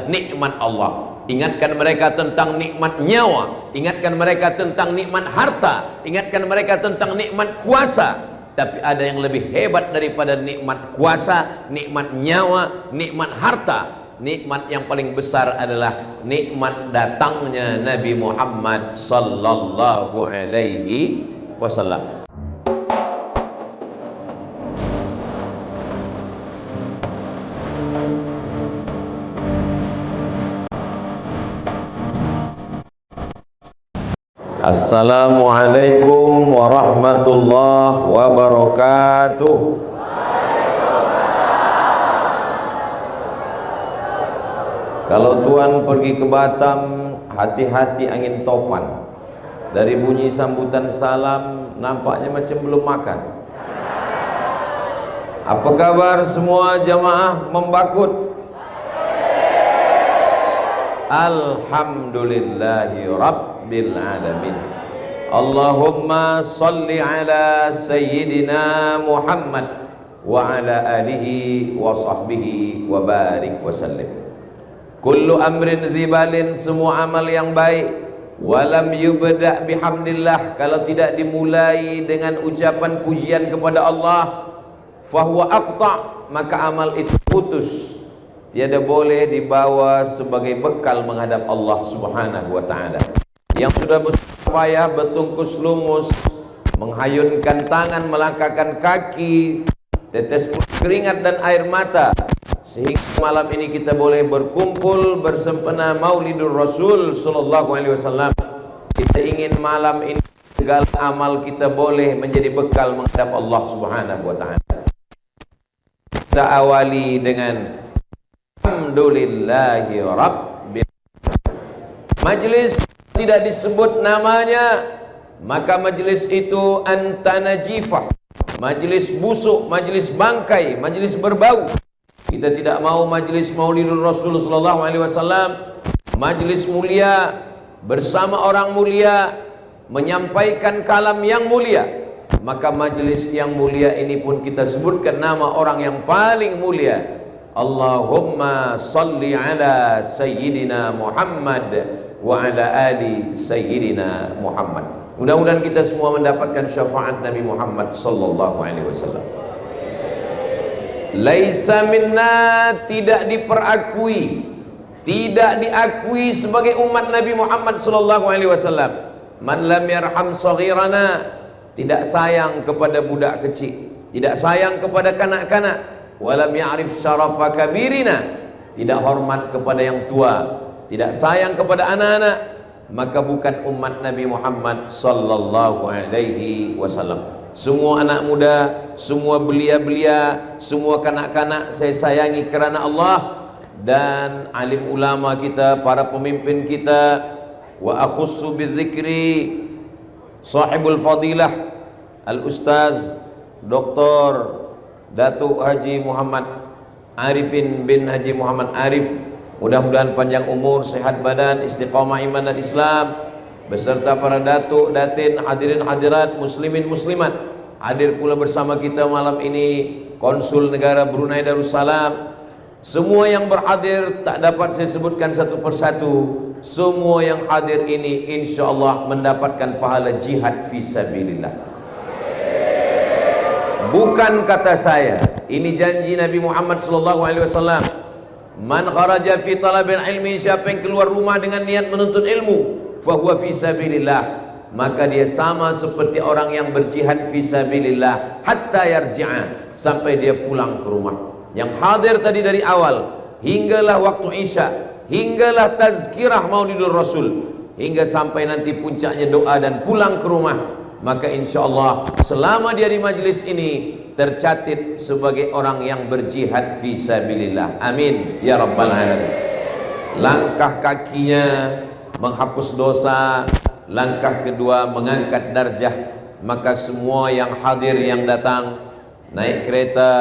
adalah nikmat Allah. Ingatkan mereka tentang nikmat nyawa, ingatkan mereka tentang nikmat harta, ingatkan mereka tentang nikmat kuasa. Tapi ada yang lebih hebat daripada nikmat kuasa, nikmat nyawa, nikmat harta. Nikmat yang paling besar adalah nikmat datangnya Nabi Muhammad sallallahu alaihi wasallam. Assalamualaikum warahmatullahi wabarakatuh. Kalau tuan pergi ke Batam, hati-hati angin topan. Dari bunyi sambutan salam, nampaknya macam belum makan. Apa kabar semua jamaah membakut? Alhamdulillahi Rabbil Alamin. Allahumma salli ala Sayyidina Muhammad wa ala alihi wa sahbihi wa barik wa sallim. Kullu amrin dzibalin, semua amal yang baik, walam yubda' bihamdillah, kalau tidak dimulai dengan ucapan pujian kepada Allah, fahuwa aqta', maka amal itu putus, tiada boleh dibawa sebagai bekal menghadap Allah Subhanahu wa ta'ala. Yang sudah berupaya bertungkus lumus, menghayunkan tangan, melangkahkan kaki, tetes keringat dan air mata, sehingga malam ini kita boleh berkumpul bersempena Maulidur Rasul sallallahu alaihi wasallam. Kita ingin malam ini segala amal kita boleh menjadi bekal menghadap Allah Subhanahu wa taala. Kita awali dengan alhamdulillahi rabbil alamin. Majlis tidak disebut namanya, maka majlis itu antanajifah, majlis busuk, majlis bangkai, majlis berbau. Kita tidak mau majlis Maulidur Rasul sallallahu alaihi wasallam, majlis mulia bersama orang mulia, menyampaikan kalam yang mulia. Maka majlis yang mulia ini pun kita sebutkan nama orang yang paling mulia. Allahumma salli ala Sayyidina Muhammad wa ala ali Sayyidina Muhammad. Mudah-mudahan kita semua mendapatkan syafaat Nabi Muhammad sallallahu alaihi wasallam. Laisa minna, tidak diperakui, tidak diakui sebagai umat Nabi Muhammad sallallahu alaihi wasallam, man lam yarham saghirana, tidak sayang kepada budak kecil, tidak sayang kepada kanak-kanak, walam ya'rif syarafa kabirina, tidak hormat kepada yang tua, tidak sayang kepada anak-anak, maka bukan umat Nabi Muhammad sallallahu alaihi wasallam. Semua anak muda, semua belia-belia, semua kanak-kanak saya sayangi kerana Allah, dan alim ulama kita, para pemimpin kita. Wa akhussu bidzikri sahibul fadilah al-ustaz Dr. Datuk Haji Muhammad Arifin bin Haji Muhammad Arif, mudah-mudahan panjang umur, sehat badan, istiqamah iman dan Islam, beserta para datuk, datin, hadirin hadirat, muslimin muslimat. Hadir pula bersama kita malam ini Konsul Negara Brunei Darussalam. Semua yang berhadir tak dapat saya sebutkan satu persatu. Semua yang hadir ini insyaallah mendapatkan pahala jihad fisabilillah. Bukan kata saya, ini janji Nabi Muhammad sallallahu alaihi wasallam. Man kharaja fi talabil ilmi, siapa yang keluar rumah dengan niat menuntut ilmu, fahuwa fisabilillah, maka dia sama seperti orang yang berjihad fisabilillah hatta yarji'a, sampai dia pulang ke rumah. Yang hadir tadi dari awal hinggalah waktu Isya, hinggalah tazkirah Maulidur Rasul, hingga sampai nanti puncaknya doa dan pulang ke rumah, maka insyaallah selama dia di majlis ini tercatat sebagai orang yang berjihad fisabilillah. Amin ya rabbal alamin. Langkah kakinya menghapus dosa, langkah kedua mengangkat darjah. Maka semua yang hadir, yang datang naik kereta,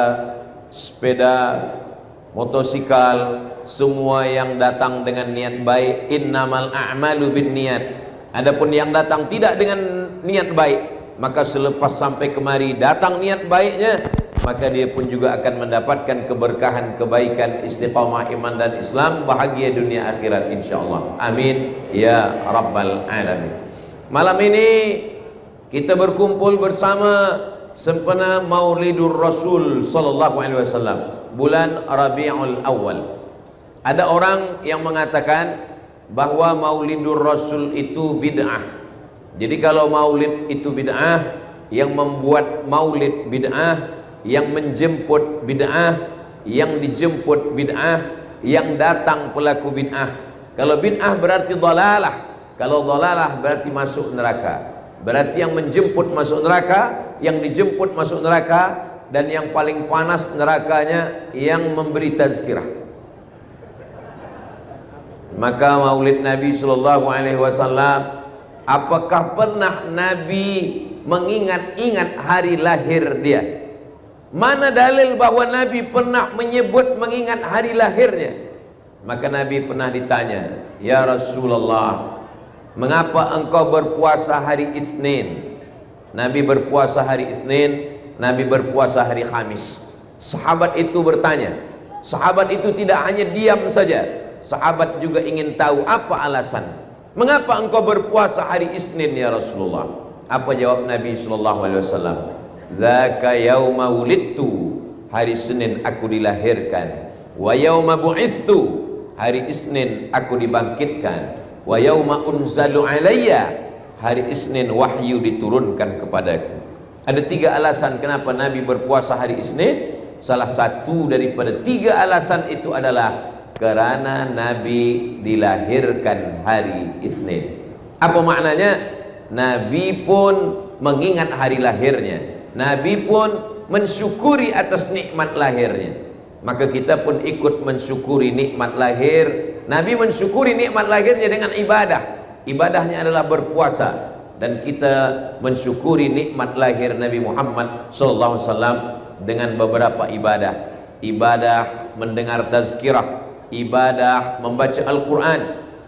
sepeda, motosikal, semua yang datang dengan niat baik, innamal a'malu binniyat. Adapun yang datang tidak dengan niat baik, maka selepas sampai kemari datang niat baiknya, maka dia pun juga akan mendapatkan keberkahan, kebaikan, istiqamah iman dan Islam, bahagia dunia akhirat insyaallah. Amin ya rabbal alamin. Malam ini kita berkumpul bersama sempena Maulidur Rasul sallallahu alaihi wasallam, bulan Rabiul Awal. Ada orang yang mengatakan bahwa Maulidur Rasul itu bid'ah. Jadi kalau maulid itu bid'ah, yang membuat maulid bid'ah, yang menjemput bid'ah, yang dijemput bid'ah, yang datang pelaku bid'ah. Kalau bid'ah berarti dhalalah, kalau dhalalah berarti masuk neraka. Berarti yang menjemput masuk neraka, yang dijemput masuk neraka, dan yang paling panas nerakanya yang memberi tazkirah. Maka maulid Nabi sallallahu alaihi wasallam, apakah pernah Nabi mengingat-ingat hari lahir dia? Mana dalil bahwa Nabi pernah menyebut mengingat hari lahirnya? Maka Nabi pernah ditanya, "Ya Rasulullah, mengapa engkau berpuasa hari Isnin?" Nabi berpuasa hari Isnin, Nabi berpuasa hari Khamis. Sahabat itu bertanya. Sahabat itu tidak hanya diam saja, sahabat juga ingin tahu apa alasan. "Mengapa engkau berpuasa hari Isnin ya Rasulullah?" Apa jawab Nabi sallallahu alaihi wasallam? "Dzaka yauma wulidtu," hari Senin aku dilahirkan. "Wa yauma bu'istu," hari Isnin aku dibangkitkan. "Wa yauma unzalu alayya," hari Isnin wahyu diturunkan kepadaku. Ada 3 alasan kenapa Nabi berpuasa hari Isnin. Salah satu daripada 3 alasan itu adalah karena Nabi dilahirkan hari Isnin. Apa maknanya? Nabi pun mengingat hari lahirnya, Nabi pun mensyukuri atas nikmat lahirnya. Maka kita pun ikut mensyukuri nikmat lahir. Nabi mensyukuri nikmat lahirnya dengan ibadah. Ibadahnya adalah berpuasa. Dan kita mensyukuri nikmat lahir Nabi Muhammad sallallahu alaihi wasallam dengan beberapa ibadah. Ibadah mendengar tazkirah, ibadah membaca Al-Quran,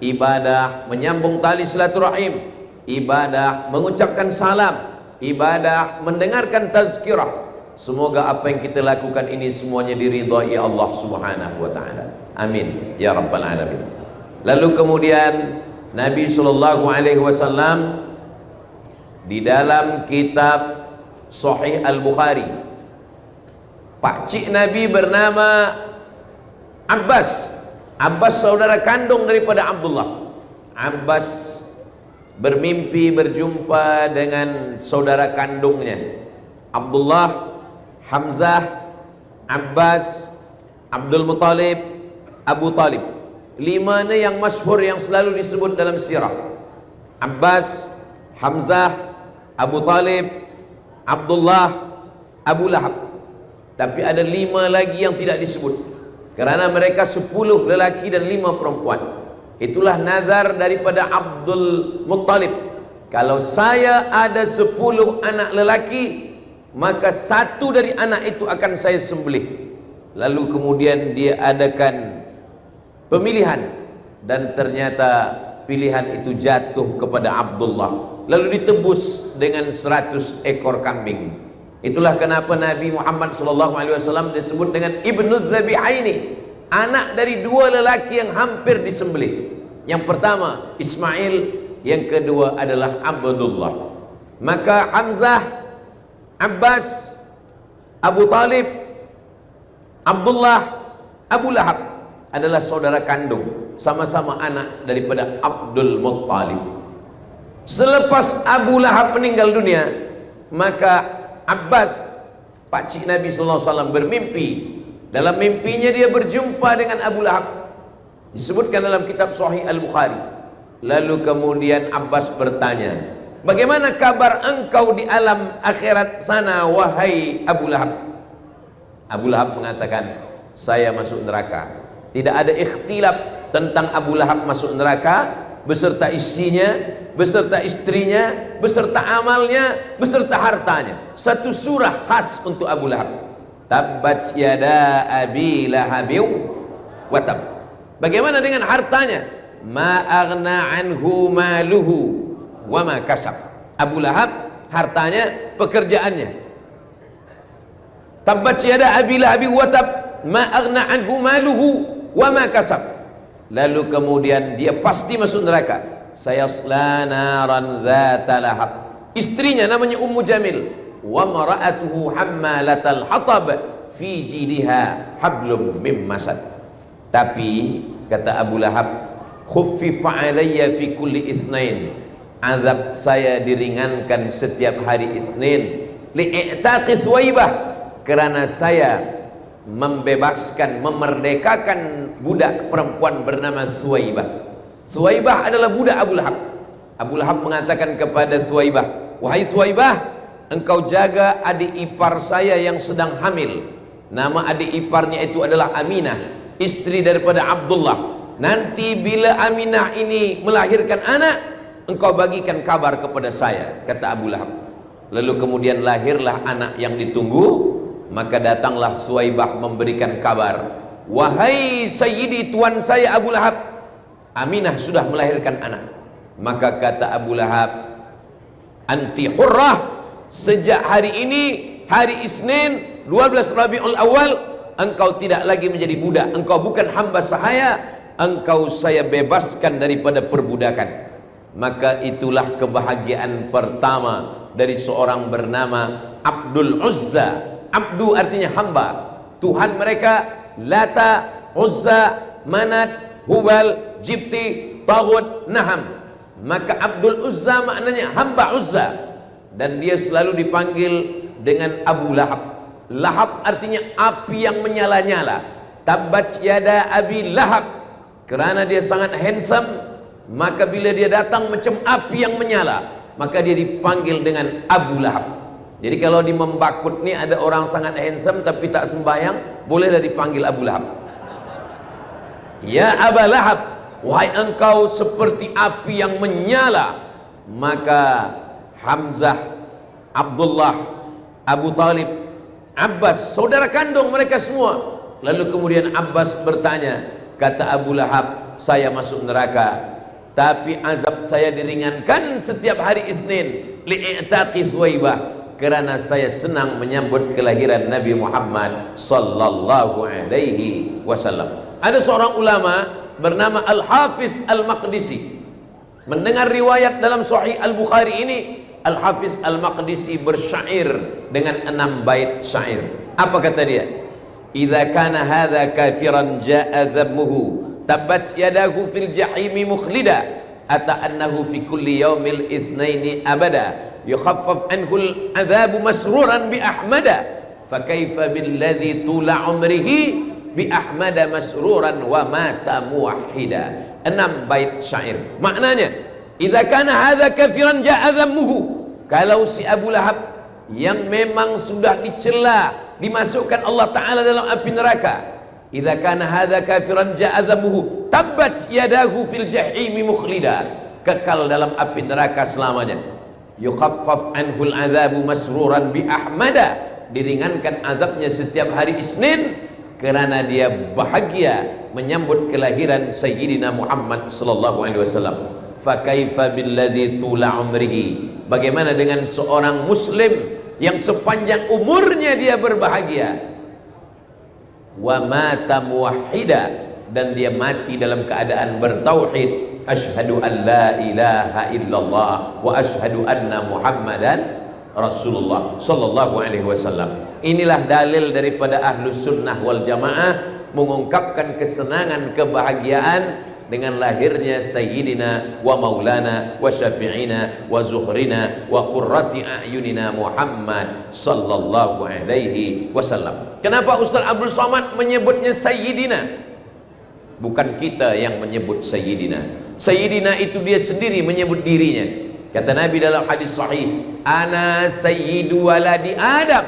ibadah menyambung tali silaturahim, ibadah mengucapkan salam, ibadah mendengarkan tazkirah. Semoga apa yang kita lakukan ini semuanya diridhai Allah Subhanahu wa taala. Amin ya rabbal alamin. Lalu kemudian Nabi sallallahu alaihi wasallam di dalam kitab Sahih Al-Bukhari, pakcik Nabi bernama Abbas. Abbas saudara kandung daripada Abdullah. Abbas bermimpi berjumpa dengan saudara kandungnya Abdullah, Hamzah, Abbas, Abdul Muttalib, Abu Talib. 5 yang masyhur yang selalu disebut dalam sirah. Abbas, Hamzah, Abu Talib, Abdullah, Abu Lahab. Tapi ada 5 lagi yang tidak disebut, kerana mereka 10 lelaki dan 5 perempuan. Itulah nazar daripada Abdul Muttalib. Kalau saya ada 10 anak lelaki, maka 1 dari anak itu akan saya sembelih. Lalu kemudian dia adakan pemilihan, dan ternyata pilihan itu jatuh kepada Abdullah. Lalu ditebus dengan 100 ekor kambing. Itulah kenapa Nabi Muhammad SAW disebut dengan Ibnu Dzabihaini, anak dari 2 lelaki yang hampir disembelih. Yang pertama Ismail, yang kedua adalah Abdullah. Maka Hamzah, Abbas, Abu Talib, Abdullah, Abu Lahab adalah saudara kandung, sama-sama anak daripada Abdul Muttalib. Selepas Abu Lahab meninggal dunia, maka Abbas, pakcik Nabi SAW, bermimpi. Dalam mimpinya dia berjumpa dengan Abu Lahab, disebutkan dalam kitab Sahih Al-Bukhari. Lalu kemudian Abbas bertanya, "Bagaimana kabar engkau di alam akhirat sana, wahai Abu Lahab?" Abu Lahab mengatakan, "Saya masuk neraka." Tidak ada ikhtilaf tentang Abu Lahab masuk neraka, beserta isinya, beserta istrinya, beserta amalnya, beserta hartanya. Satu surah khas untuk Abu Lahab. Tabbat yada abi lahabiw wa tab. Bagaimana dengan hartanya? Ma aghna anhu maluhu wa ma kasab. Abu Lahab hartanya, pekerjaannya, tabbat yada abi lahabin wa tab, ma aghna anhu maluhu wa ma kasab. Lalu kemudian dia pasti masuk neraka. Sayasla naran dzata lahab. Istrinya namanya Ummu Jamil. Wa mara'atuhu hammalatal hatab fi jidha hablum mim masad. Tapi kata Abu Lahab, khuffifa alayya fi kulli itsnain, azab saya diringankan setiap hari Isnin, li'itaqi Suwaibah, karena saya membebaskan, memerdekakan budak perempuan bernama Suwaibah. Suwaibah adalah budak Abu Lahab. Abu Lahab mengatakan kepada Suwaibah, wahai Suwaibah, engkau jaga adik ipar saya yang sedang hamil. Nama adik iparnya itu adalah Aminah, istri daripada Abdullah. Nanti bila Aminah ini melahirkan anak, engkau bagikan kabar kepada saya, kata Abu Lahab. Lalu kemudian lahirlah anak yang ditunggu. Maka datanglah Suwaibah memberikan kabar, wahai sayyidi, tuan saya Abu Lahab, Aminah sudah melahirkan anak. Maka kata Abu Lahab, anti hurrah, sejak hari ini, hari Isnin 12 Rabiul Awal, engkau tidak lagi menjadi budak, engkau bukan hamba sahaya, engkau saya bebaskan daripada perbudakan. Maka itulah kebahagiaan pertama dari seorang bernama Abdul Uzza. Abdu artinya hamba. Tuhan mereka Lata, Uzza, Manat, Hubal, Jibti, Taghut, Naham. Maka Abdul Uzza maknanya hamba Uzza, dan dia selalu dipanggil dengan Abu Lahab. Lahab artinya api yang menyala-nyala. Tabbat yada abi Lahab, kerana dia sangat handsome, maka bila dia datang macam api yang menyala, maka dia dipanggil dengan Abu Lahab. Jadi kalau di Membakut ni ada orang sangat handsome tapi tak sembahyang, bolehlah dipanggil Abu Lahab. Ya Abu Lahab, wahai engkau seperti api yang menyala. Maka Hamzah, Abdullah, Abu Talib, Abbas, saudara kandung mereka semua. Lalu kemudian Abbas bertanya, kata Abu Lahab, saya masuk neraka, tapi azab saya diringankan setiap hari Isnin, li'itaqi Suwaibah, kerana saya senang menyambut kelahiran Nabi Muhammad sallallahu alaihi wasallam. Ada seorang ulama bernama Al-Hafiz Al-Maqdisi. Mendengar riwayat dalam Sahih Al-Bukhari ini, Al-Hafiz Al-Maqdisi bersyair dengan 6 bait syair. Apa kata dia? Idza kana hadza kafiran jaa dhammuhu, tabbat yadahu fil jahimi mukhlida, ata annahu fi kulli yaumil itsnaini abada, yukhaffaf anhu al-'adzabu masruran bi ahmada, fa kaifa billadhi tula umrihi bi ahmada masruran wa mata muwahhida. 6 bait syair. Maknanya, idza kana hadza kafiran jaa dhammuhu, kalau si Abu Lahab yang memang sudah dicela, dimasukkan Allah Ta'ala dalam api neraka, idza kana hadza kafiran jaa dhammuhu, tabbat yadahu fil jahimi mukhlida, kekal dalam api neraka selamanya. Yukhaffaf anhul azabu masruran bi ahmada, diringankan azabnya setiap hari Isnin kerana dia bahagia menyambut kelahiran Sayyidina Muhammad sallallahu alaihi wasallam. Fa kaifa billadzi tula umrihi, bagaimana dengan seorang muslim yang sepanjang umurnya dia berbahagia, wa mata muwahhida, dan dia mati dalam keadaan bertauhid, asyhadu an la ilaha illallah wa asyhadu anna Muhammadan Rasulullah sallallahu alaihi wasallam. Inilah dalil daripada Ahlus Sunnah wal Jamaah mengungkapkan kesenangan, kebahagiaan dengan lahirnya Sayyidina wa Maulana wa Syafi'ina wa Zuhrina wa Qurrati a'yunina Muhammad sallallahu alaihi wasallam. Kenapa Ustaz Abdul Somad menyebutnya Sayyidina? Bukan kita yang menyebut Sayyidina. Sayyidina itu dia sendiri menyebut dirinya. Kata Nabi dalam hadis sahih, ana sayyidu waladi Adam,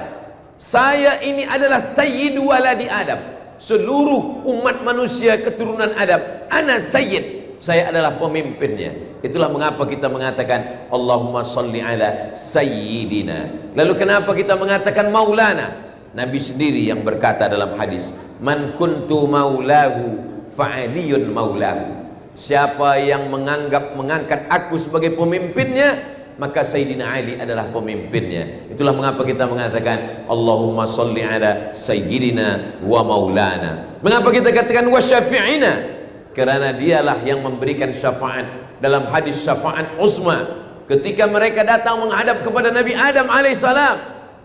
saya ini adalah sayyidu waladi Adam, seluruh umat manusia keturunan Adam, ana sayyid, saya adalah pemimpinnya. Itulah mengapa kita mengatakan Allahumma salli ala sayyidina. Lalu kenapa kita mengatakan maulana? Nabi sendiri yang berkata dalam hadis, man kuntu maulahu fa'aliyun maulahu, siapa yang mengangkat aku sebagai pemimpinnya, maka Sayyidina Ali adalah pemimpinnya. Itulah mengapa kita mengatakan Allahumma salli ala Sayyidina wa maulana. Mengapa kita katakan wa syafi'ina? Karena dialah yang memberikan syafaat. Dalam hadis syafaat uzma, ketika mereka datang menghadap kepada Nabi Adam alaihissalam,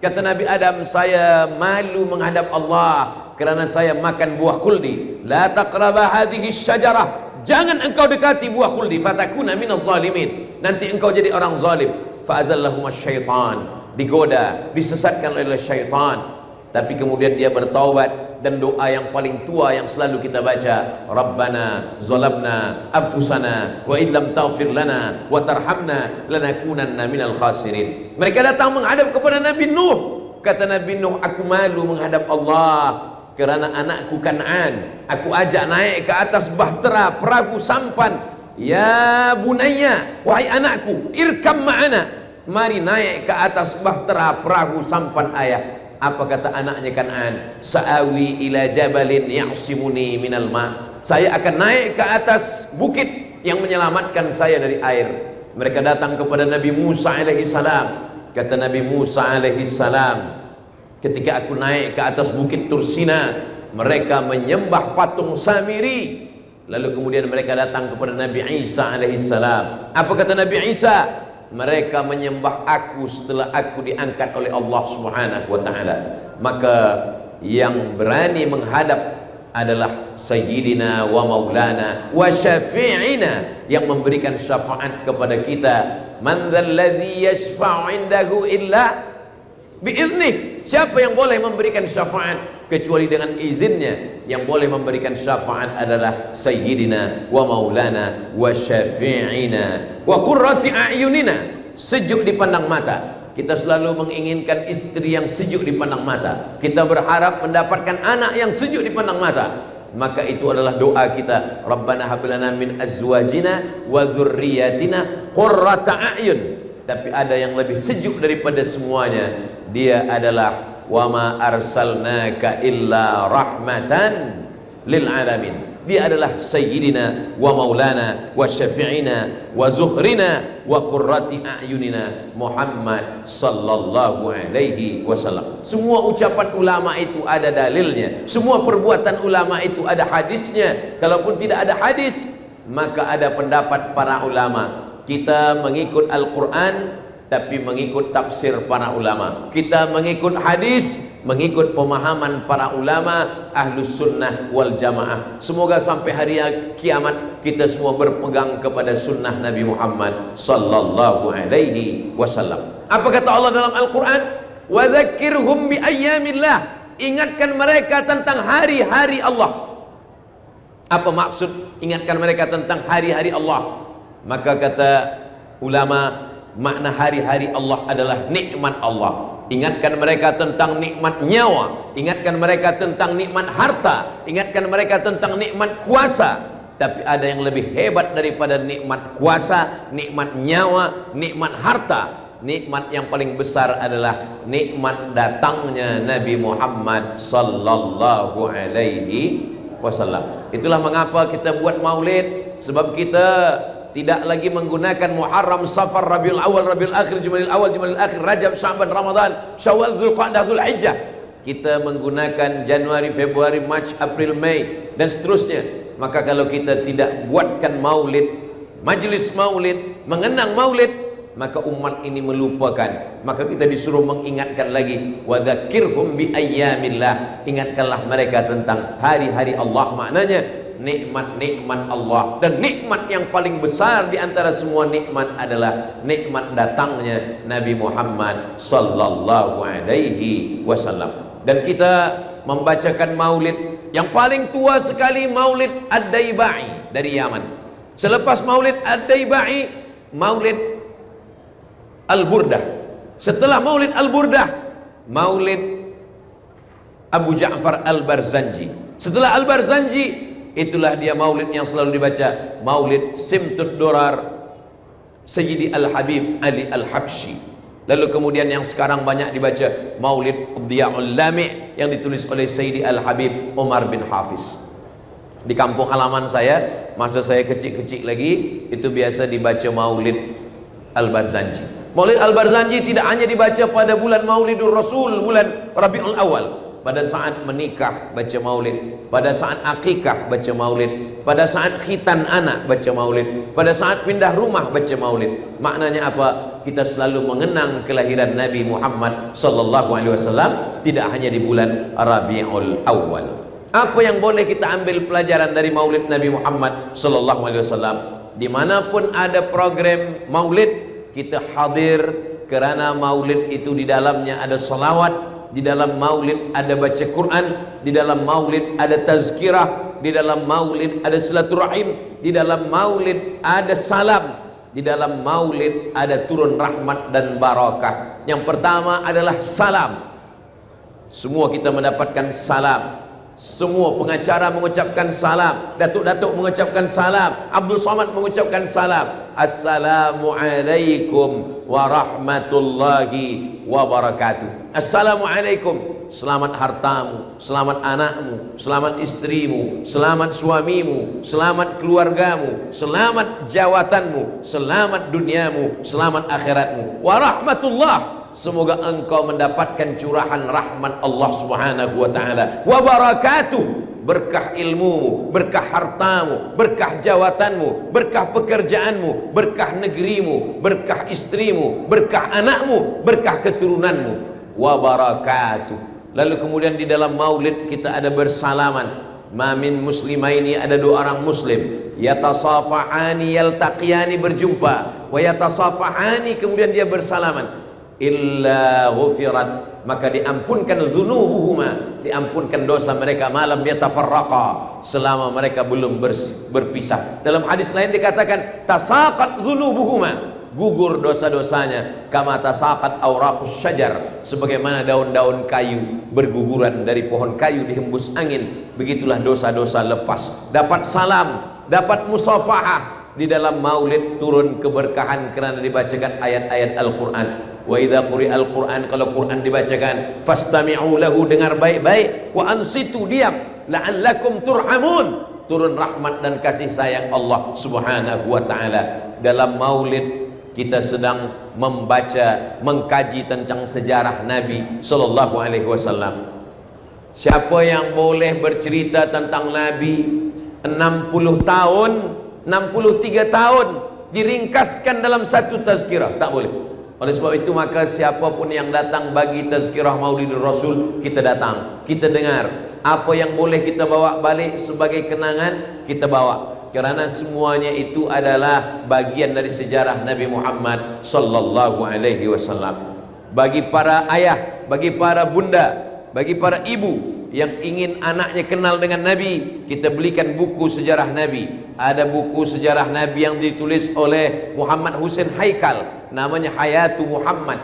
kata Nabi Adam, saya malu menghadap Allah kerana saya makan buah khuldi. La taqraba hadhihi syajarah, jangan engkau dekati buah khuldi, fatakuna minaz zalimin, nanti engkau jadi orang zalim. Fa'azallahum syaitan, digoda, disesatkan oleh syaitan. Tapi kemudian dia bertaubat, dan doa yang paling tua yang selalu kita baca, Rabbana zalamna anfusana wa illam taghfir lana wa tarhamna lanakunanna minal khasirin. Mereka datang menghadap kepada Nabi Nuh. Kata Nabi Nuh, aku malu menghadap Allah kerana anakku Kan'an aku ajak naik ke atas bahtera perahu sampan. Ya bunayya, wahai anakku, irkam ma'ana, mari naik ke atas bahtera perahu sampan ayah. Apa kata anaknya Kan'an? Sa'awi ila jabalin ya'simuni minal ma', saya akan naik ke atas bukit yang menyelamatkan saya dari air. Mereka datang kepada Nabi Musa alaihi salam. Kata Nabi Musa alaihi salam, ketika aku naik ke atas bukit Tursina, mereka menyembah patung Samiri. Lalu kemudian mereka datang kepada Nabi Isa alaihissalam. Apa kata Nabi Isa? Mereka menyembah aku setelah aku diangkat oleh Allah subhanahu wa ta'ala. Maka yang berani menghadap adalah Sayyidina wa maulana wa syafi'ina, yang memberikan syafaat kepada kita. Man dzalladzi yashfa'u 'indahu illa biiznih. Siapa yang boleh memberikan syafaat kecuali dengan izinnya? Yang boleh memberikan syafaat adalah Sayyidina wa maulana wa syafi'ina wa qurrati a'yunina, sejuk dipandang mata. Kita selalu menginginkan istri yang sejuk dipandang mata. Kita berharap mendapatkan anak yang sejuk dipandang mata. Maka itu adalah doa kita, Rabbana hab lana min azwajina wa dzurriyyatina qurrata a'yun. Tapi ada yang lebih sejuk daripada semuanya. Dia adalah wa ma arsalnaka illa rahmatan lil alamin. Dia adalah Sayyidina wa maulana wa syafi'ina wa zuhrina wa qurrati a'yunina Muhammad sallallahu alaihi wasallam. Semua ucapan ulama itu ada dalilnya. Semua perbuatan ulama itu ada hadisnya. Kalaupun tidak ada hadis, maka ada pendapat para ulama. Kita mengikut Al-Quran tapi mengikut tafsir para ulama. Kita mengikut hadis, mengikut pemahaman para ulama Ahlus Sunnah wal Jamaah. Semoga sampai hari kiamat kita semua berpegang kepada sunnah Nabi Muhammad sallallahu alaihi wasallam. Apa kata Allah dalam Al-Quran? Wa dzakkirhum bi ayyamillah, ingatkan mereka tentang hari-hari Allah. Apa maksud ingatkan mereka tentang hari-hari Allah? Maka kata ulama, makna hari-hari Allah adalah nikmat Allah. Ingatkan mereka tentang nikmat nyawa, ingatkan mereka tentang nikmat harta, ingatkan mereka tentang nikmat kuasa. Tapi ada yang lebih hebat daripada nikmat kuasa, nikmat nyawa, nikmat harta. Nikmat yang paling besar adalah nikmat datangnya Nabi Muhammad sallallahu alaihi wasallam. Itulah mengapa kita buat maulid, sebab kita tidak lagi menggunakan Muharram, Safar, Rabiul Awal, Rabiul Akhir, Jumadil Awal, Jumadil Akhir, Rajab, Sya'ban, Ramadan, Syawal, Dzulqa'dah, Dzulhijjah. Kita menggunakan Januari, Februari, Mac, April, Mei dan seterusnya. Maka kalau kita tidak buatkan maulid, majlis maulid, mengenang maulid, maka umat ini melupakan. Maka kita disuruh mengingatkan lagi, wa dzakirhum bi ayyamillah, ingatkanlah mereka tentang hari-hari Allah. Maknanya nikmat-nikmat Allah, dan nikmat yang paling besar di antara semua nikmat adalah nikmat datangnya Nabi Muhammad sallallahu alaihi wasallam. Dan kita membacakan maulid yang paling tua sekali, maulid Ad-Daibai dari Yaman. Selepas maulid Ad-Daibai, maulid Al-Burdah. Setelah maulid Al-Burdah, maulid Abu Ja'far Al-Barzanji. Setelah Al-Barzanji, itulah dia maulid yang selalu dibaca, maulid Simtud Durar Sayyidi Al-Habib Ali Al-Habsyi. Lalu kemudian yang sekarang banyak dibaca, maulid Diya'ul Lami' yang ditulis oleh Sayyidi Al-Habib Umar bin Hafiz. Di kampung halaman saya, masa saya kecil-kecil lagi, itu biasa dibaca maulid Al-Barzanji. Maulid Al-Barzanji tidak hanya dibaca pada bulan Maulidur Rasul, bulan Rabiul Awal. Pada saat menikah baca maulid, pada saat akikah baca maulid, pada saat khitan anak baca maulid, pada saat pindah rumah baca maulid. Maknanya apa? Kita selalu mengenang kelahiran Nabi Muhammad sallallahu alaihi wasallam, tidak hanya di bulan Rabiul Awal. Apa yang boleh kita ambil pelajaran dari maulid Nabi Muhammad sallallahu alaihi wasallam? Dimanapun ada program maulid, kita hadir, kerana maulid itu di dalamnya ada salawat, di dalam maulid ada baca Quran, di dalam maulid ada tazkirah, di dalam maulid ada silaturahim, di dalam maulid ada salam, di dalam maulid ada turun rahmat dan barakah. Yang pertama adalah salam. Semua kita mendapatkan salam. Semua pengacara mengucapkan salam, datuk-datuk mengucapkan salam, Abdul Somad mengucapkan salam. Assalamualaikum warahmatullahi wabarakatuh. Assalamualaikum, selamat hartamu, selamat anakmu, selamat istrimu, selamat suamimu, selamat keluargamu, selamat jawatanmu, selamat duniamu, selamat akhiratmu. Warahmatullah, semoga engkau mendapatkan curahan rahmat Allah Subhanahu wa taala. Wa barakatuh, berkah ilmumu, berkah hartamu, berkah jawatanmu, berkah pekerjaanmu, berkah negerimu, berkah istrimu, berkah anakmu, berkah keturunanmu. Wa barakatuh. Lalu kemudian di dalam maulid kita ada bersalaman. Ma min muslimaini, ada dua orang muslim, yatasafahani yaltaqiyani, berjumpa, wa yatasafahani, kemudian dia bersalaman, illa ghufirat, maka diampunkan zunubuhuma, diampunkan dosa mereka, malam yatafarraqa, selama mereka belum berpisah. Dalam hadis lain dikatakan tasaqat zunubuhuma, gugur dosa-dosanya, kama tasaqat awraqus syajar, sebagaimana daun-daun kayu berguguran dari pohon kayu dihembus angin, begitulah dosa-dosa lepas. Dapat salam, dapat musafahah. Di dalam maulid turun keberkahan kerana dibacakan ayat-ayat Al-Quran. Wa idza quri'al Qur'an, kalau Quran dibacakan, fastami'u lahu, dengar baik-baik, wa ansitu, diam, la'allakum turhamun, turun rahmat dan kasih sayang Allah Subhanahu wa taala. Dalam maulid kita sedang membaca, mengkaji tentang sejarah Nabi sallallahu alaihi wasallam. Siapa yang boleh bercerita tentang Nabi 60 tahun, 63 tahun diringkaskan dalam satu tazkirah? Tak boleh. Oleh sebab itu maka siapapun yang datang bagi tazkirah Maulidur Rasul, kita datang, kita dengar. Apa yang boleh kita bawa balik sebagai kenangan, kita bawa. Kerana semuanya itu adalah bagian dari sejarah Nabi Muhammad sallallahu alaihi wasallam. Bagi para ayah, bagi para bunda, bagi para ibu yang ingin anaknya kenal dengan Nabi, kita belikan buku sejarah Nabi. Ada buku sejarah Nabi yang ditulis oleh Muhammad Hussein Haikal, namanya Hayatu Muhammad.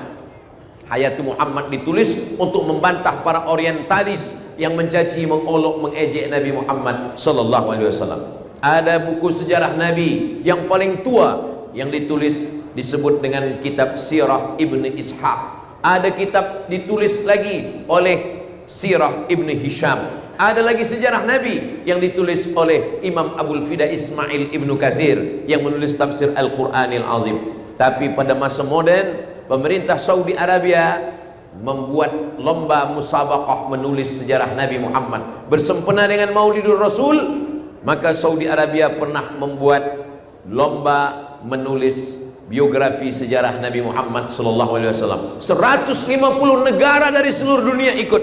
Hayatu Muhammad ditulis untuk membantah para orientalis yang mencaci, mengolok, mengejek Nabi Muhammad sallallahu alaihi wasallam. Ada buku sejarah Nabi yang paling tua yang ditulis, disebut dengan kitab Sirah Ibn Ishaq. Ada kitab ditulis lagi oleh Sirah Ibn Hisham. Ada lagi sejarah Nabi yang ditulis oleh Imam Abul Fida Ismail Ibn Kathir yang menulis tafsir Al-Quranil Azim. Tapi pada masa moden, pemerintah Saudi Arabia membuat lomba musabaqah menulis sejarah Nabi Muhammad bersempena dengan Maulidur Rasul. Maka Saudi Arabia pernah membuat lomba menulis biografi sejarah Nabi Muhammad sallallahu alaihi wasallam. 150 negara dari seluruh dunia ikut.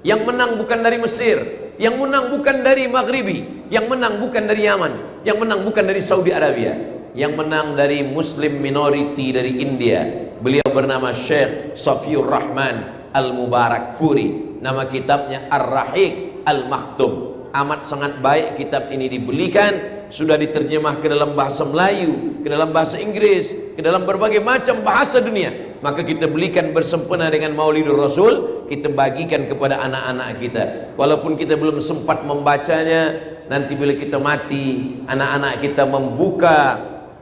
Yang menang bukan dari Mesir, yang menang bukan dari Maghribi, yang menang bukan dari Yaman, yang menang bukan dari Saudi Arabia, yang menang dari Muslim minority dari India. Beliau bernama Syekh Safiur Rahman Al-Mubarak Furi. Nama kitabnya Ar-Rahiq Al-Maktum. Amat sangat baik kitab ini dibelikan, sudah diterjemah ke dalam bahasa Melayu, ke dalam bahasa Inggris, ke dalam berbagai macam bahasa dunia. Maka kita belikan bersempena dengan Maulidur Rasul, kita bagikan kepada anak-anak kita. Walaupun kita belum sempat membacanya, nanti bila kita mati, anak-anak kita membuka,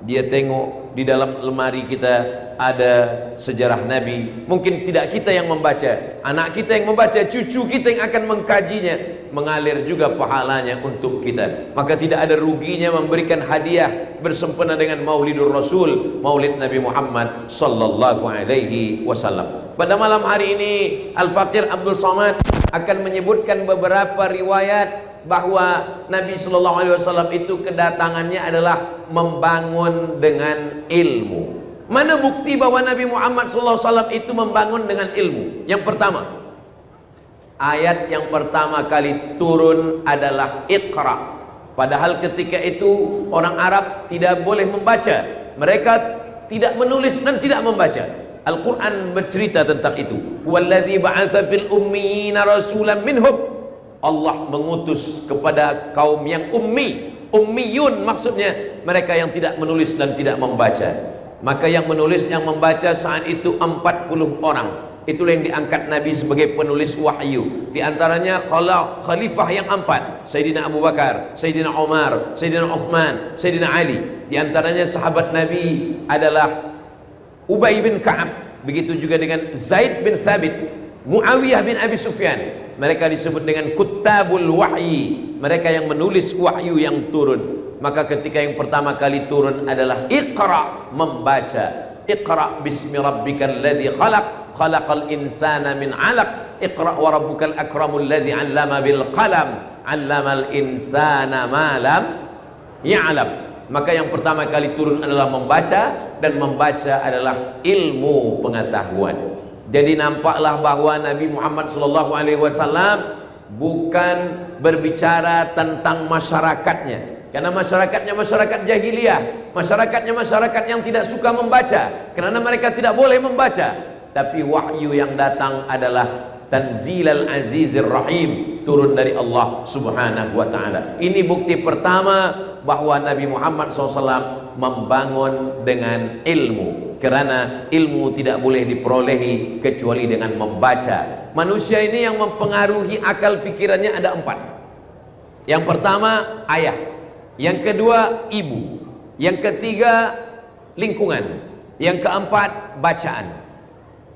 dia tengok di dalam lemari kita ada sejarah Nabi. Mungkin tidak kita yang membaca, anak kita yang membaca, cucu kita yang akan mengkajinya. mengalir juga pahalanya untuk kita. Maka tidak ada ruginya memberikan hadiah bersempena dengan Maulidur Rasul, Maulid Nabi Muhammad sallallahu alaihi wasallam. Pada malam hari ini Al-Faqir Abdul Somad akan menyebutkan beberapa riwayat bahwa Nabi sallallahu alaihi wasallam itu kedatangannya adalah membangun dengan ilmu. Mana bukti bahwa Nabi Muhammad sallallahu alaihi wasallam itu membangun dengan ilmu? Yang pertama, ayat yang pertama kali turun adalah Iqra. Padahal ketika itu orang Arab tidak boleh membaca, mereka tidak menulis dan tidak membaca. Al-Quran bercerita tentang itu. Walladzi ba'atsa fil ummiyina rasulan minhum. Allah mengutus kepada kaum yang ummi. Ummiyun maksudnya mereka yang tidak menulis dan tidak membaca. Maka yang menulis, yang membaca saat itu 40 orang. Itulah yang diangkat Nabi sebagai penulis wahyu. Di antaranya khalifah yang 4, Sayyidina Abu Bakar, Sayyidina Umar, Sayyidina Uthman, Sayyidina Ali. Di antaranya sahabat Nabi adalah Ubay bin Ka'ab, begitu juga dengan Zaid bin Thabit, Muawiyah bin Abi Sufyan. Mereka disebut dengan Kuttabul Wahyi, mereka yang menulis wahyu yang turun. Maka ketika yang pertama kali turun adalah Iqra, membaca. Iqra bismi rabbikal ladzi khalaq, khalaqal insana min 'alaq, Iqra wa rabbukal akramul ladzi 'allama bil qalam, 'allamal insana ma lam ya'lam. Maka yang pertama kali turun adalah membaca, dan membaca adalah ilmu pengetahuan. Jadi nampaklah bahwa Nabi Muhammad SAW bukan berbicara tentang masyarakatnya, karena masyarakatnya masyarakat jahiliyah, masyarakatnya masyarakat yang tidak suka membaca, karena mereka tidak boleh membaca. Tapi wahyu yang datang adalah Tanzilal Azizir Rahim, turun dari Allah Subhanahu wa Ta'ala. Ini bukti pertama bahwa Nabi Muhammad SAW membangun dengan ilmu, karena ilmu tidak boleh diperolehi kecuali dengan membaca. Manusia ini yang mempengaruhi akal fikirannya ada 4. Yang pertama ayah, yang kedua ibu, yang ketiga lingkungan, yang keempat bacaan.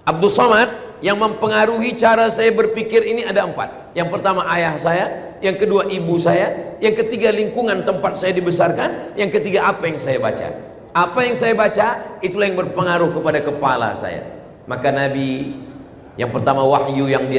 Abdul Somad yang mempengaruhi cara saya berpikir ini ada 4. Yang pertama ayah saya, yang kedua ibu saya, yang ketiga lingkungan tempat saya dibesarkan, yang ketiga apa yang saya baca. Apa yang saya baca, itulah yang berpengaruh kepada kepala saya. Maka Nabi yang pertama wahyu yang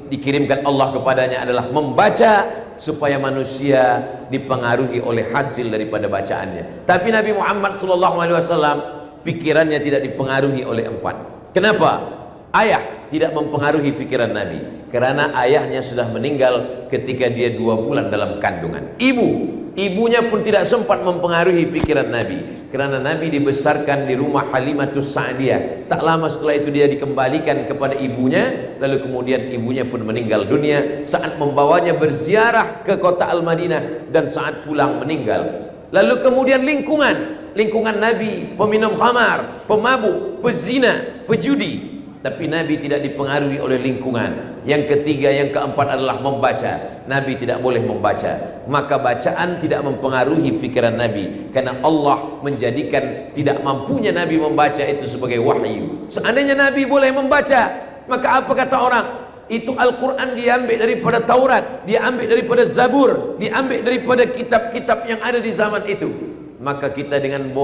dikirimkan Allah kepadanya adalah membaca, supaya manusia dipengaruhi oleh hasil daripada bacaannya. Tapi Nabi Muhammad SAW pikirannya tidak dipengaruhi oleh 4. Kenapa? Ayah tidak mempengaruhi pikiran Nabi, karena ayahnya sudah meninggal ketika dia 2 bulan dalam kandungan. Ibunya pun tidak sempat mempengaruhi pikiran Nabi, karena Nabi dibesarkan di rumah Halimatus Sa'diyah. Tak lama setelah itu dia dikembalikan kepada ibunya, lalu kemudian ibunya pun meninggal dunia saat membawanya berziarah ke kota Al-Madinah, dan saat pulang meninggal. Lalu kemudian lingkungan Nabi peminum khamar, pemabuk, pezina, pejudi. Tapi Nabi tidak dipengaruhi oleh lingkungan. Yang ketiga, yang keempat adalah membaca. Nabi tidak boleh membaca. Maka bacaan tidak mempengaruhi fikiran Nabi, karena Allah menjadikan tidak mampunya Nabi membaca itu sebagai wahyu. Seandainya Nabi boleh membaca, maka apa kata orang? Itu Al-Quran diambil daripada Taurat, diambil daripada Zabur, diambil daripada kitab-kitab yang ada di zaman itu. Maka kita dengan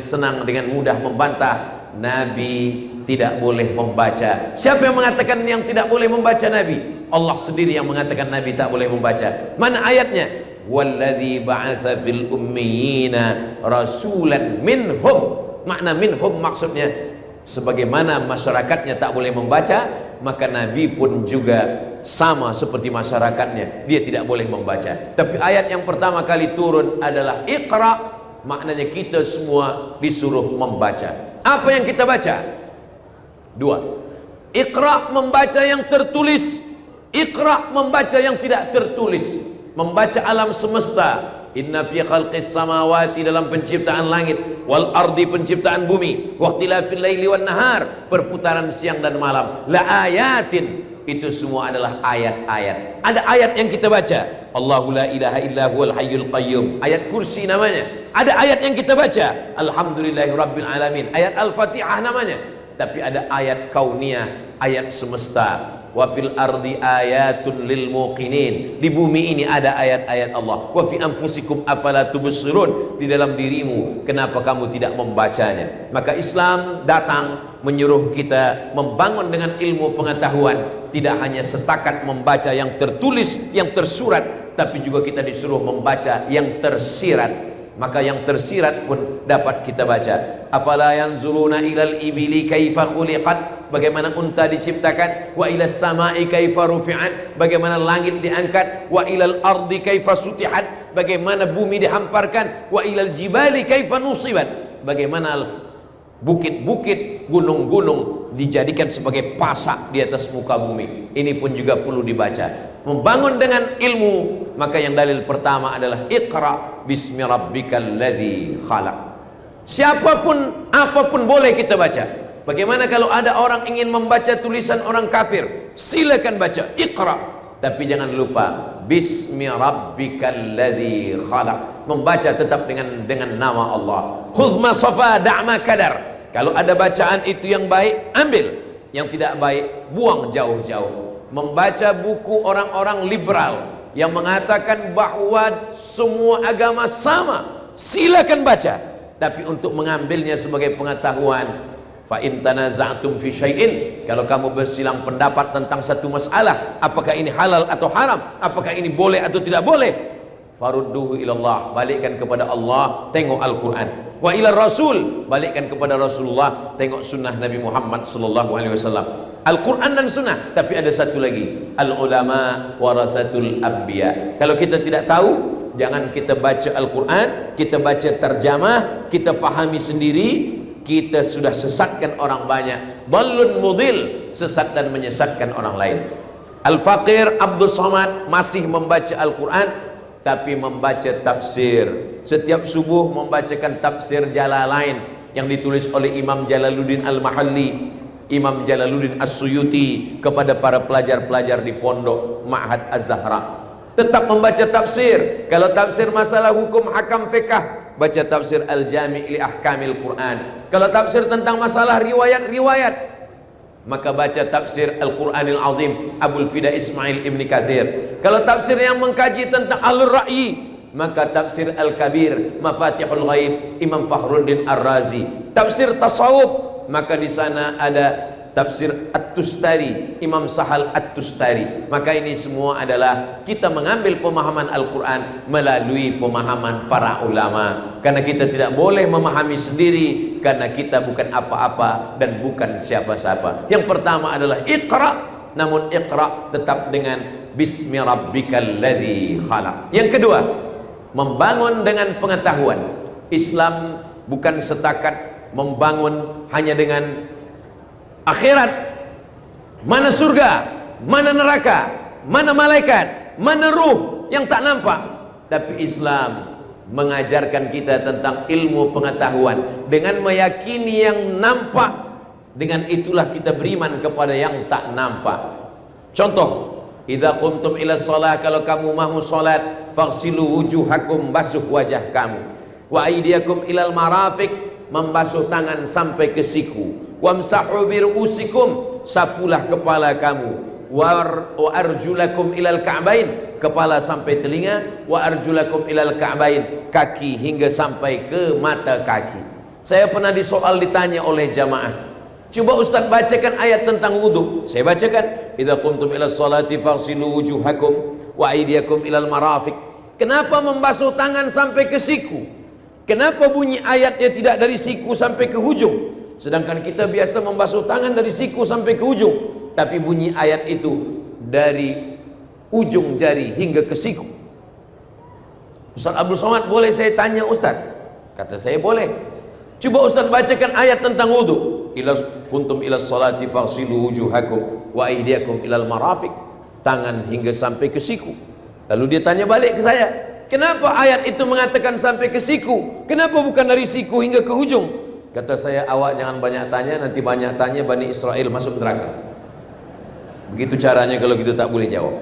senang, dengan mudah membantah Nabi tidak boleh membaca. Siapa yang mengatakan yang tidak boleh membaca Nabi? Allah sendiri yang mengatakan Nabi tak boleh membaca. Mana ayatnya? Walladzi ba'atsa fil ummiyina rasulan minhum. Makna minhum maksudnya sebagaimana masyarakatnya tak boleh membaca, maka Nabi pun juga sama seperti masyarakatnya, dia tidak boleh membaca. Tapi ayat yang pertama kali turun adalah Iqra, maknanya kita semua disuruh membaca. Apa yang kita baca? 2. Iqra, membaca yang tertulis. Iqra, membaca yang tidak tertulis. Membaca alam semesta. Inna fi khalqis samawati, dalam penciptaan langit, wal ardi, penciptaan bumi, waqtilafil laili wan nahar, perputaran siang dan malam, la ayatin, itu semua adalah ayat-ayat. Ada ayat yang kita baca, Allahu la ilaha illa huwal hayyul qayyum, ayat kursi namanya. Ada ayat yang kita baca, alhamdulillahi rabbil alamin, ayat Al-Fatihah namanya. Tapi ada ayat kauniyah, ayat semesta. wa fil ardi ayatun lil muqinin. Di bumi ini ada ayat-ayat Allah. Wa fi anfusikum afala tubsirun. Di dalam dirimu kenapa kamu tidak membacanya? Maka Islam datang menyuruh kita membangun dengan ilmu pengetahuan, tidak hanya setakat membaca yang tertulis, yang tersurat, tapi juga kita disuruh membaca yang tersirat. Maka yang tersirat pun dapat kita baca. Afala yanzuruna ilal ibili kaifa khuliqat, bagaimana unta diciptakan, wa ilas samai kaifa rufi'at, bagaimana langit diangkat, wa ilal ardi kaifa sutihat, bagaimana bumi dihamparkan, wa ilal jibali kaifa nusibat, bagaimana bukit-bukit, gunung-gunung dijadikan sebagai pasak di atas muka bumi. Ini pun juga perlu dibaca. Membangun dengan ilmu, maka yang dalil pertama adalah Iqra bismi rabbikal ladzi khalaq. Siapapun, apapun boleh kita baca. Bagaimana kalau ada orang ingin membaca tulisan orang kafir? Silakan baca Iqra, tapi jangan lupa bismi rabbikal ladzi khalaq. Membaca tetap dengan nama Allah. Khudh ma safa da'ma kadar. Kalau ada bacaan itu yang baik, ambil. Yang tidak baik, buang jauh-jauh. Membaca buku orang-orang liberal yang mengatakan bahwa semua agama sama, silakan baca. Tapi untuk mengambilnya sebagai pengetahuan, fa in tanaza'tum fi syai'in, kalau kamu bersilang pendapat tentang satu masalah, apakah ini halal atau haram, apakah ini boleh atau tidak boleh, farudduhu ilallah, balikkan kepada Allah, tengok Al-Quran. Wa ila Rasul, balikkan kepada Rasulullah, tengok sunnah Nabi Muhammad sallallahu alaihi wasallam. Al-Quran dan sunnah. Tapi ada satu lagi, al-ulama warathatul anbiya. Kalau kita tidak tahu, jangan kita baca Al-Quran, kita baca terjemah, kita fahami sendiri, kita sudah sesatkan orang banyak. Dallun mudil, sesat dan menyesatkan orang lain. Al-Faqir Abdul Somad masih membaca Al-Quran, tapi membaca tafsir. Setiap subuh membacakan tafsir Jalalain yang ditulis oleh Imam Jalaluddin Al-Mahalli, Imam Jalaluddin As-Suyuti, kepada para pelajar-pelajar di pondok Ma'had Az-Zahra. Tetap membaca tafsir. Kalau tafsir masalah hukum hakam fiqh, baca tafsir Al-Jami' li Ahkamil Quran. Kalau tafsir tentang masalah riwayat-riwayat, maka baca tafsir Al-Quranil Azim Abul Fida Ismail Ibn Kathir. Kalau tafsir yang mengkaji tentang Alur Ra'yi, maka tafsir Al-Kabir Mafatihul Ghaib Imam Fakhruddin Ar-Razi. Tafsir tasawuf, maka di sana ada tafsir At-Tustari Imam Sahal At-Tustari. Maka ini semua adalah kita mengambil pemahaman Al-Quran melalui pemahaman para ulama, karena kita tidak boleh memahami sendiri, karena kita bukan apa-apa dan bukan siapa-siapa. Yang pertama adalah Iqra, namun Iqra tetap dengan bismi rabbikal ladzi khalaq. Yang kedua, membangun dengan pengetahuan. Islam bukan setakat membangun hanya dengan akhirat, mana surga, mana neraka, mana malaikat, mana ruh yang tak nampak. Tapi Islam mengajarkan kita tentang ilmu pengetahuan dengan meyakini yang nampak. Dengan itulah kita beriman kepada yang tak nampak. Contoh, idza qumtum ila shalah, kalau kamu mahu salat, faghsilu wujuhakum, basuh wajah kamu, wa aydiyakum ilal marafiq, membasuh tangan sampai ke siku, wamsahu bi ru'usikum, sapulah kepala kamu, wa arjulakum ilal ka'bain, kepala sampai telinga, wa arjulakum ilal ka'bain, kaki hingga sampai ke mata kaki. Saya pernah disoal, ditanya oleh jamaah, coba Ustaz bacakan ayat tentang wudu. Saya bacakan, idza qumtum ila sholati faghsilu wujuhakum wa aydiyakum ilal marafiq. Kenapa membasuh tangan sampai ke siku? Kenapa bunyi ayatnya tidak dari siku sampai ke hujung? Sedangkan kita biasa membasuh tangan dari siku sampai ke ujung, tapi bunyi ayat itu dari ujung jari hingga ke siku. Ustaz Abdul Somad, boleh saya tanya Ustaz? Kata saya boleh. Coba Ustaz bacakan ayat tentang wudu. Ila kuntum ila sholati faghsilu wujuhakum wa aydiyakum ilal marafiq, tangan hingga sampai ke siku. Lalu dia tanya balik ke saya, kenapa ayat itu mengatakan sampai ke siku? Kenapa bukan dari siku hingga ke ujung? Kata saya, awak jangan banyak tanya, nanti banyak tanya Bani Israel masuk neraka. Begitu caranya kalau kita tak boleh jawab.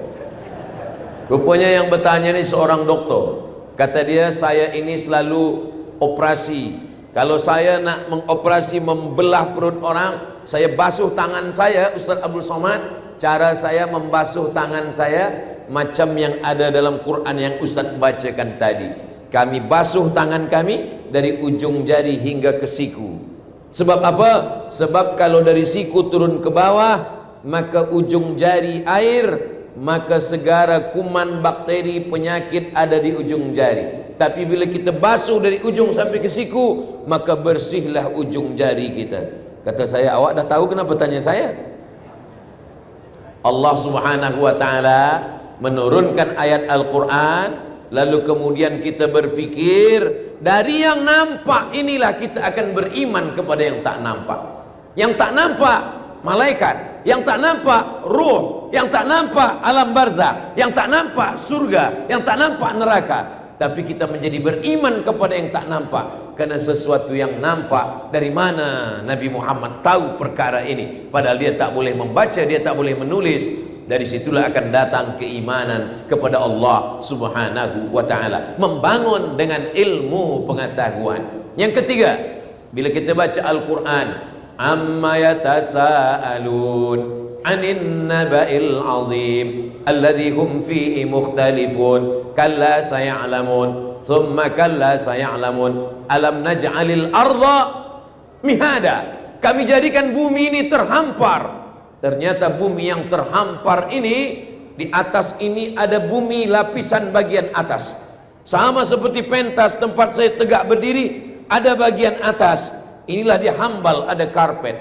Rupanya yang bertanya ini seorang dokter. Kata dia, saya ini selalu operasi. Kalau saya nak mengoperasi membelah perut orang, saya basuh tangan saya, Ustaz Abdul Somad, cara saya membasuh tangan saya macam yang ada dalam Quran yang Ustaz bacakan tadi. Kami basuh tangan kami dari ujung jari hingga ke siku. Sebab apa? Sebab kalau dari siku turun ke bawah, maka ujung jari air, maka segala kuman, bakteri, penyakit ada di ujung jari. Tapi bila kita basuh dari ujung sampai ke siku, maka bersihlah ujung jari kita. Kata saya, awak dah tahu kenapa tanya saya? Allah Subhanahu wa ta'ala menurunkan ayat Al-Quran, lalu kemudian kita berfikir dari yang nampak inilah kita akan beriman kepada yang tak nampak. Yang tak nampak malaikat, yang tak nampak ruh, yang tak nampak alam barzah, yang tak nampak surga, yang tak nampak neraka. Tapi kita menjadi beriman kepada yang tak nampak, karena sesuatu yang nampak, dari mana Nabi Muhammad tahu perkara ini? Padahal dia tak boleh membaca, dia tak boleh menulis. Dari situlah akan datang keimanan kepada Allah Subhanahu wa ta'ala, membangun dengan ilmu pengetahuan. Yang ketiga, bila kita baca Al-Quran, amma yatasaalun anin naba'il azim alladhi hum fihi mukhtalifun kalla saya'lamun thumma kalla saya'lamun alam naj'alil arda mihada. Kami jadikan bumi ini terhampar. Ternyata bumi yang terhampar ini, di atas ini ada bumi lapisan bagian atas, sama seperti pentas tempat saya tegak berdiri, ada bagian atas. Inilah dia hambal, ada karpet.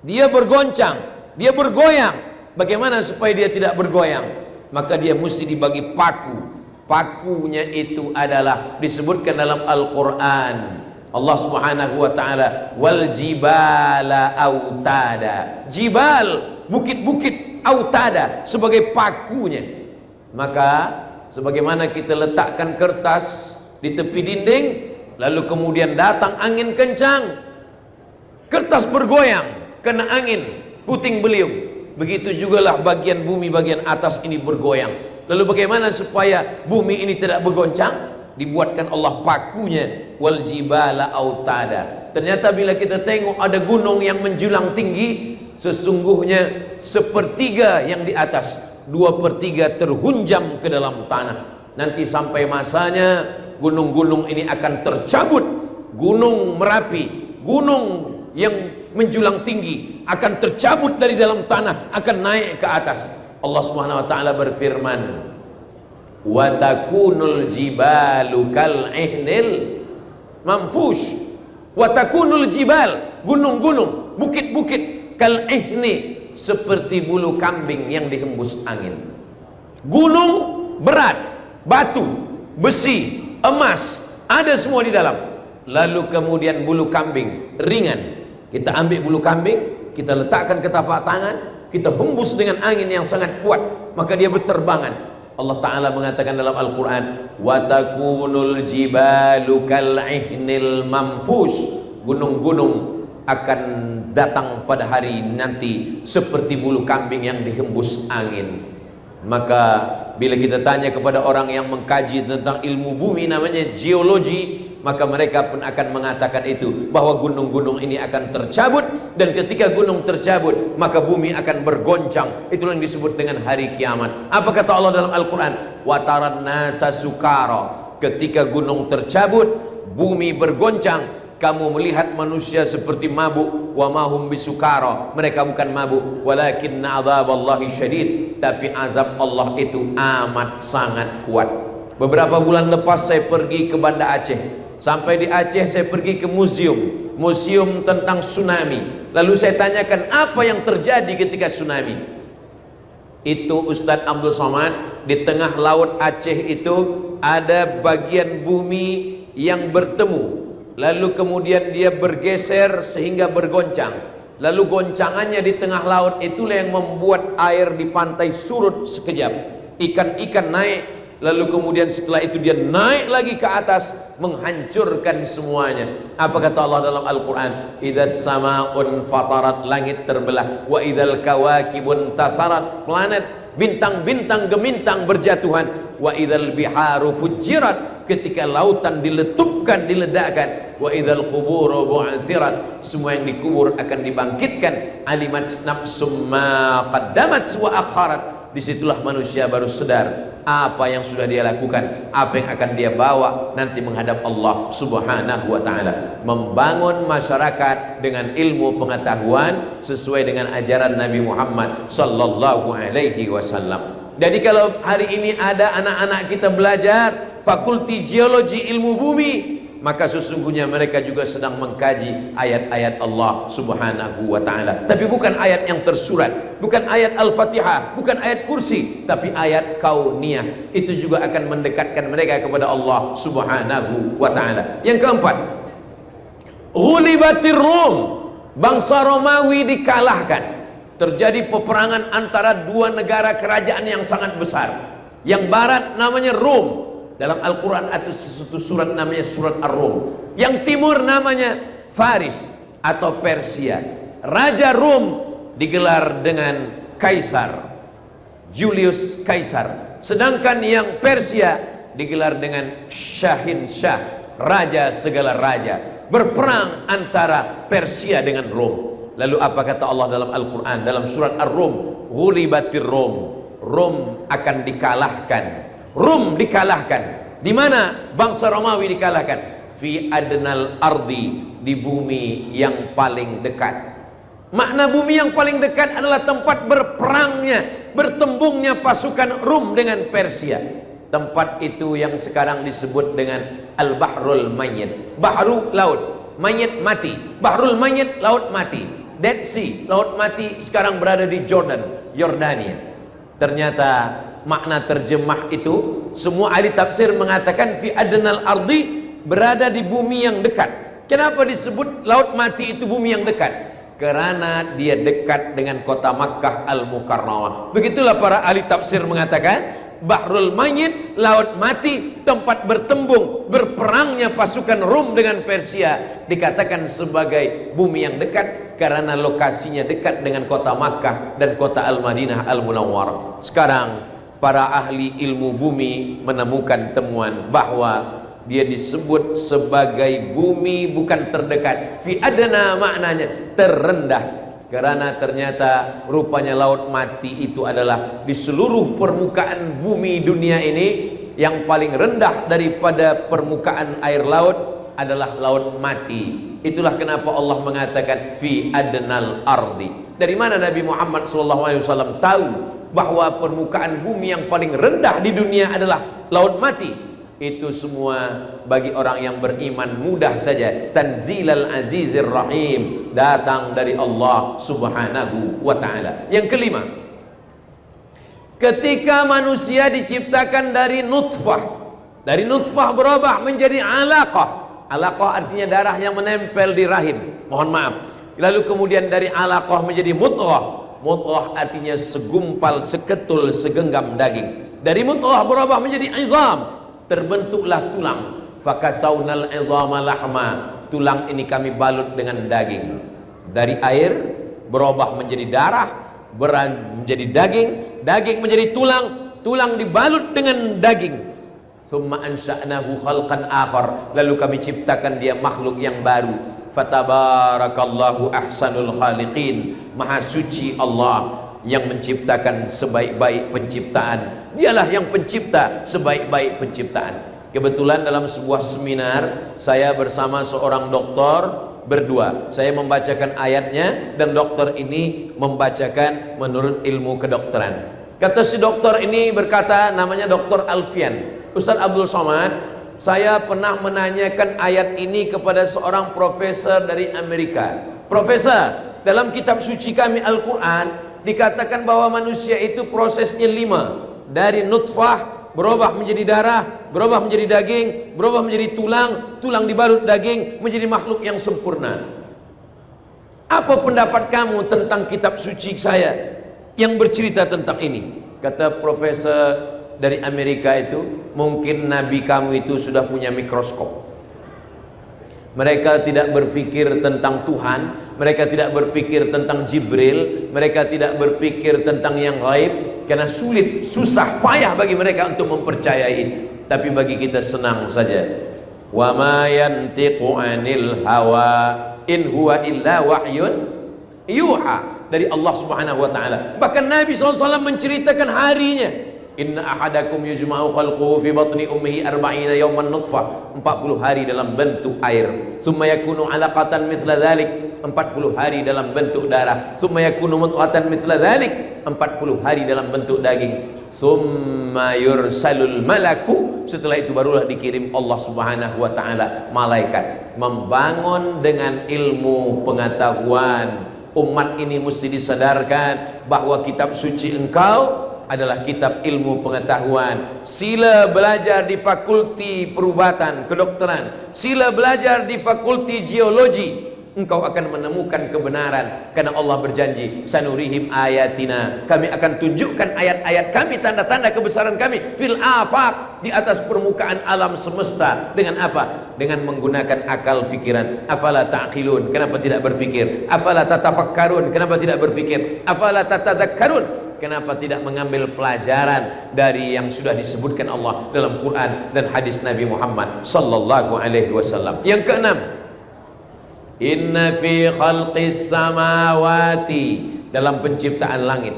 Dia bergoncang, dia bergoyang. Bagaimana supaya dia tidak bergoyang? Maka dia mesti dibagi paku. Pakunya itu adalah disebutkan dalam Al-Quran. Allah Subhanahu wa ta'ala, wal jibala autada. Jibal, bukit-bukit, autada, sebagai pakunya. Maka sebagaimana kita letakkan kertas di tepi dinding, lalu kemudian datang angin kencang, kertas bergoyang, kena angin, puting beliung. Begitu jugalah bagian bumi bagian atas ini bergoyang. Lalu bagaimana supaya bumi ini tidak bergoncang? Dibuatkan Allah pakunya, wal jibala autada. Ternyata bila kita tengok ada gunung yang menjulang tinggi, sesungguhnya sepertiga yang di atas, 2/3 terhunjam ke dalam tanah. Nanti sampai masanya gunung-gunung ini akan tercabut. Gunung Merapi, gunung yang menjulang tinggi akan tercabut dari dalam tanah, akan naik ke atas. Allah Subhanahu wa ta'ala berfirman, wa takunul jibalu kal ihnil manfush. Wa takunul jibal, gunung-gunung, bukit-bukit, kal ihni, seperti bulu kambing yang dihembus angin. Gunung berat, batu, besi, emas, ada semua di dalam. Lalu kemudian bulu kambing ringan. Kita ambil bulu kambing, kita letakkan ke tapak tangan, kita hembus dengan angin yang sangat kuat, maka dia berterbangan. Allah Ta'ala mengatakan dalam Al-Quran, wa takunul jibalu kal ihnil manfush. Gunung-gunung akan datang pada hari nanti seperti bulu kambing yang dihembus angin. Maka bila kita tanya kepada orang yang mengkaji tentang ilmu bumi, namanya geologi, maka mereka pun akan mengatakan itu, bahwa gunung-gunung ini akan tercabut, dan ketika gunung tercabut maka bumi akan bergoncang. Itulah yang disebut dengan hari kiamat. Apa kata Allah dalam Al-Quran? Wa taran nasa sukara. Ketika gunung tercabut, bumi bergoncang, kamu melihat manusia seperti mabuk. Wa mahum bisukara, mereka bukan mabuk, walakinna azaballahi syadid, tapi azab Allah itu amat sangat kuat. Beberapa bulan lepas saya pergi ke Banda Aceh. Sampai di Aceh saya pergi ke museum tentang tsunami. Lalu saya tanyakan apa yang terjadi ketika tsunami. Itu Ustadz Abdul Somad, di tengah laut Aceh itu ada bagian bumi yang bertemu, lalu kemudian dia bergeser sehingga bergoncang. Lalu goncangannya di tengah laut itulah yang membuat air di pantai surut sekejap, ikan-ikan naik. Lalu kemudian setelah itu dia naik lagi ke atas, menghancurkan semuanya. Apa kata Allah dalam Al-Quran? Idzas sama'un fatarat, langit terbelah. Wa idzal kawakibun tasarat, planet, bintang-bintang gemintang berjatuhan. Wa idzal biharu fujirat, ketika lautan diletupkan, diledakkan, wa idzal quburu bu'tsirat, semua yang dikubur akan dibangkitkan, alimat nafsum ma qaddamat wa akharat, disitulah manusia baru sadar apa yang sudah dia lakukan, apa yang akan dia bawa nanti menghadap Allah Subhanahu wa ta'ala. Membangun masyarakat dengan ilmu pengetahuan sesuai dengan ajaran Nabi Muhammad sallallahu alaihi wasallam. Jadi kalau hari ini ada anak-anak kita belajar fakulti geologi ilmu bumi, maka sesungguhnya mereka juga sedang mengkaji ayat-ayat Allah Subhanahu wa ta'ala. Tapi bukan ayat yang tersurat, bukan ayat Al-Fatihah, bukan ayat kursi, tapi ayat kauniyah. Itu juga akan mendekatkan mereka kepada Allah Subhanahu wa ta'ala. Yang keempat, ghulibatir Rum, bangsa Romawi dikalahkan. Terjadi peperangan antara dua negara kerajaan yang sangat besar. Yang barat namanya Rum, dalam Al-Quran atau sesuatu surat namanya surat Ar-Rum. Yang timur namanya Faris atau Persia. Raja Rum digelar dengan Kaisar, Julius Kaisar. Sedangkan yang Persia digelar dengan Syahin Syah, raja segala raja. Berperang antara Persia dengan Rum. Lalu apa kata Allah dalam Al-Quran dalam surat Ar-Rum? Ghulibatir Rum, Rum akan dikalahkan. Rum dikalahkan. Di mana bangsa Romawi dikalahkan? Fi adnal ardi, di bumi yang paling dekat. Makna bumi yang paling dekat adalah tempat berperangnya, bertembungnya pasukan Rum dengan Persia. Tempat itu yang sekarang disebut dengan Al-Bahrul Mayyit. Bahru, laut, Mayyit mati. Bahrul Mayyit, laut mati. Dead Sea, laut mati, sekarang berada di Jordan, Yordania. Ternyata makna terjemah itu, semua ahli tafsir mengatakan fi adnal ardi, berada di bumi yang dekat. Kenapa disebut laut mati itu bumi yang dekat? Karena dia dekat dengan kota Makkah Al-Mukarramah. Begitulah para ahli tafsir mengatakan Bahrul Mayyit, laut mati, tempat bertembung berperangnya pasukan Rum dengan Persia, dikatakan sebagai bumi yang dekat karena lokasinya dekat dengan kota Makkah dan kota Al-Madinah Al-Munawwarah. Sekarang para ahli ilmu bumi menemukan temuan bahwa dia disebut sebagai bumi bukan terdekat, fi adna maknanya terendah. Karena ternyata rupanya laut mati itu adalah di seluruh permukaan bumi dunia ini yang paling rendah daripada permukaan air laut adalah laut mati. Itulah kenapa Allah mengatakan fi adnal ardi. Dari mana Nabi Muhammad SAW tahu bahwa permukaan bumi yang paling rendah di dunia adalah laut mati? Itu semua bagi orang yang beriman mudah saja. Tanzilal Azizir Rahim, datang dari Allah Subhanahu wa ta'ala. Yang kelima, ketika manusia diciptakan dari nutfah berubah menjadi alaqah. Alaqah artinya darah yang menempel di rahim, mohon maaf. Lalu kemudian dari alaqah menjadi mudghah. Mudghah artinya segumpal, seketul, segenggam daging. Dari mudghah berubah menjadi izam, terbentuklah tulang. Fakasawnal izama lahma, tulang ini kami balut dengan daging. Dari air berubah menjadi darah, menjadi daging, daging menjadi tulang, tulang dibalut dengan daging. Tsumma ansha'nahu khalqan akhar, lalu kami ciptakan dia makhluk yang baru. Fatabarakallahu ahsanul khaliqin, maha suci Allah yang menciptakan sebaik-baik penciptaan. Dialah yang pencipta sebaik-baik penciptaan. Kebetulan dalam sebuah seminar saya bersama seorang doktor berdua. Saya membacakan ayatnya dan dokter ini membacakan menurut ilmu kedokteran. Kata si dokter ini berkata, namanya Dokter Alfian. Ustaz Abdul Somad, saya pernah menanyakan ayat ini kepada seorang profesor dari Amerika. Profesor, dalam kitab suci kami Al-Quran dikatakan bahwa manusia itu prosesnya 5. Dari nutfah berubah menjadi darah, berubah menjadi daging, berubah menjadi tulang, tulang dibalut daging, menjadi makhluk yang sempurna. Apa pendapat kamu tentang kitab suci saya yang bercerita tentang ini? Kata profesor dari Amerika itu, mungkin nabi kamu itu sudah punya mikroskop. Mereka tidak berpikir tentang Tuhan, mereka tidak berpikir tentang Jibril, mereka tidak berpikir tentang yang gaib, karena sulit, susah, payah bagi mereka untuk mempercayai itu. tapi bagi kita senang saja. Wa ma yantiqu 'anil hawa in huwa illa wahyun yuha, dari Allah Subhanahu wa taala. Bahkan Nabi SAW menceritakan harinya, inna ahadakum yujma'u khalquhu fi batni ummihi 40 yawman nutfah, 40 hari dalam bentuk air, summa yakunu 'alaqatan mithla dhalik, 40 hari dalam bentuk darah, summa yakunu mudghatan mithla dhalik, 40 hari dalam bentuk daging, summa yursalul malaku, setelah itu barulah dikirim Allah Subhanahu wa taala malaikat. Membangun dengan ilmu pengetahuan. Umat ini mesti disadarkan bahwa kitab suci engkau adalah kitab ilmu pengetahuan. Sila belajar di fakulti perubatan kedokteran, sila belajar di fakulti geologi, engkau akan menemukan kebenaran, karena Allah berjanji, sanurihim ayatina, kami akan tunjukkan ayat-ayat kami, tanda-tanda kebesaran kami, fil afaq, di atas permukaan alam semesta. Dengan apa? Dengan menggunakan akal fikiran. Afala ta'qilun, kenapa tidak berfikir? Afala tatafakkarun, kenapa tidak berfikir? Afala tatadzakkarun, kenapa tidak mengambil pelajaran dari yang sudah disebutkan Allah dalam Quran dan hadis Nabi Muhammad sallallahu alaihi wasallam. Yang keenam, inna fi khalqis samawati, dalam penciptaan langit,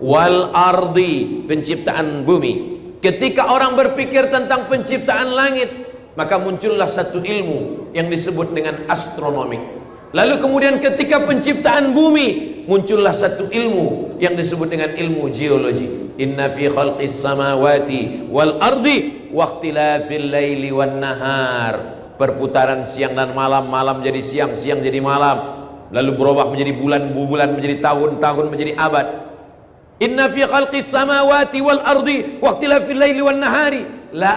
wal ardi, penciptaan bumi. Ketika orang berpikir tentang penciptaan langit, maka muncullah satu ilmu yang disebut dengan astronomi. Lalu kemudian ketika penciptaan bumi, muncullah satu ilmu yang disebut dengan ilmu geologi. Inna fi khalqis samawati wal ardi wa ikhtilafil laili wan nahar, perputaran siang dan malam, malam jadi siang, siang jadi malam, lalu berubah menjadi bulan, bulan menjadi tahun, tahun menjadi abad. Inna fi khalqis samawati wal ardi wa ikhtilafil laili wan nahari la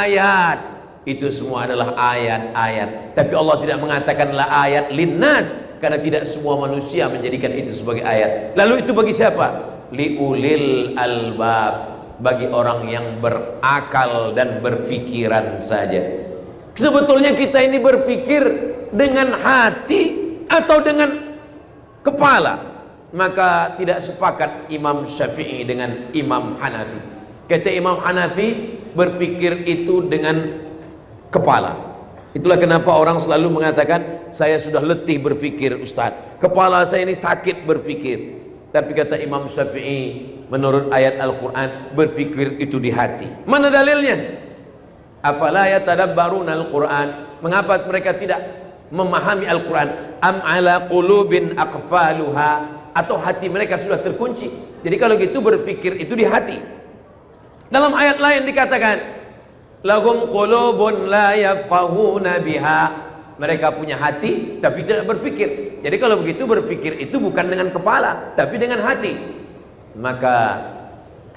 ayat, itu semua adalah ayat-ayat. Tapi Allah tidak mengatakan la ayat linnas, karena tidak semua manusia menjadikan itu sebagai ayat. Lalu itu bagi siapa? Liulil albab, bagi orang yang berakal dan berfikiran saja. Sebetulnya kita ini berfikir dengan hati atau dengan kepala? Maka tidak sepakat Imam Syafi'i dengan Imam Hanafi. Kata Imam Hanafi, berpikir itu dengan kepala. Itulah kenapa orang selalu mengatakan, saya sudah letih berfikir Ustaz, kepala saya ini sakit berfikir. Tapi kata Imam Syafi'i, menurut ayat Al-Quran, berfikir itu di hati. Mana dalilnya? Afala yatadabbaruna al-Quran, mengapa mereka tidak memahami Al-Quran? Am ala qulubin aqfaluha, atau hati mereka sudah terkunci? Jadi kalau gitu berfikir itu di hati. Dalam ayat lain dikatakan, lahum qulubun la yafqahuna biha, mereka punya hati tapi tidak berfikir. Jadi kalau begitu berfikir itu bukan dengan kepala tapi dengan hati. Maka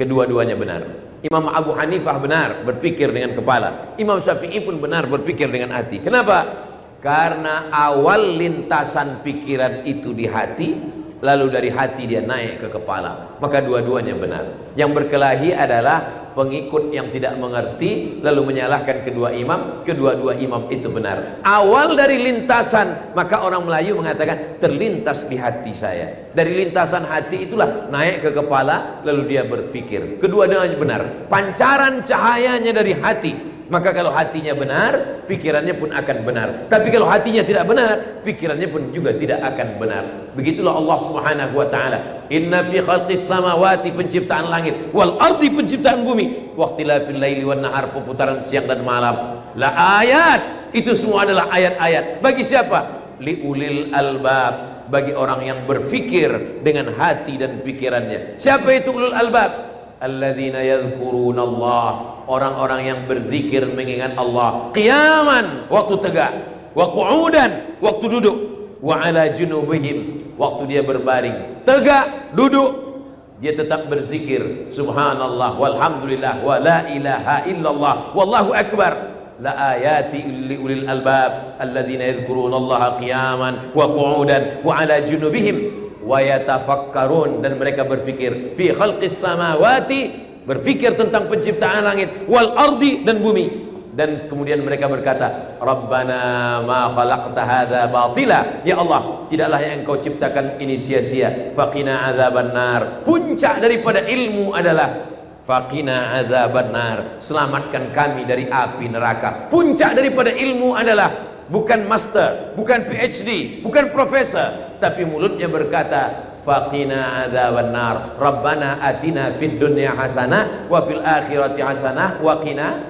kedua-duanya benar. Imam Abu Hanifah benar berpikir dengan kepala, Imam Syafi'i pun benar berpikir dengan hati. Kenapa? Karena awal lintasan pikiran itu di hati, lalu dari hati dia naik ke kepala. Maka dua-duanya benar. Yang berkelahi adalah pengikut yang tidak mengerti lalu menyalahkan kedua imam. Kedua-dua imam itu benar. Awal dari lintasan, maka orang Melayu mengatakan terlintas di hati saya. Dari lintasan hati itulah naik ke kepala, lalu dia berfikir. Kedua-duanya benar. Pancaran cahayanya dari hati. Maka kalau hatinya benar, pikirannya pun akan benar. Tapi kalau hatinya tidak benar, pikirannya pun juga tidak akan benar. Begitulah Allah Subhanahu wa taala. Inna fi khalqis samawati, penciptaan langit, wal ardi, penciptaan bumi, wa ikhtilafil laili wan nahar, perputaran siang dan malam, la ayat, itu semua adalah ayat-ayat. Bagi siapa? Liulil albab, bagi orang yang berfikir dengan hati dan pikirannya. Siapa itu ulul albab? Alladzina yadhkuruna Allah, orang-orang yang berzikir mengingat Allah, qiyaman, waktu tegak, wa qu'udan, waktu duduk, wa ala junubihim, waktu dia berbaring, tegak, duduk, dia tetap berzikir, subhanallah walhamdulillah wa la ilaha illallah wallahu akbar. La ayati li ulil albab alladzina yadhkuruna Allah qiyaman wa qu'udan wa ala junubihim wa yatafakkarun, dan mereka berfikir fi khalqis samawati, berfikir tentang penciptaan langit, wal ardi, dan bumi. Dan kemudian mereka berkata, Rabbana ma khalaqta hadza batila, ya Allah, tidaklah yang engkau ciptakan ini sia-sia, faqina adzaban nar. Puncak daripada ilmu adalah faqina adzabannar, selamatkan kami dari api neraka. Puncak daripada ilmu adalah bukan master, bukan PhD, bukan profesor, tapi mulutnya berkata faqina adzabannar, rabbana atina fid dunya hasanah wa fil akhirati hasanah wa qina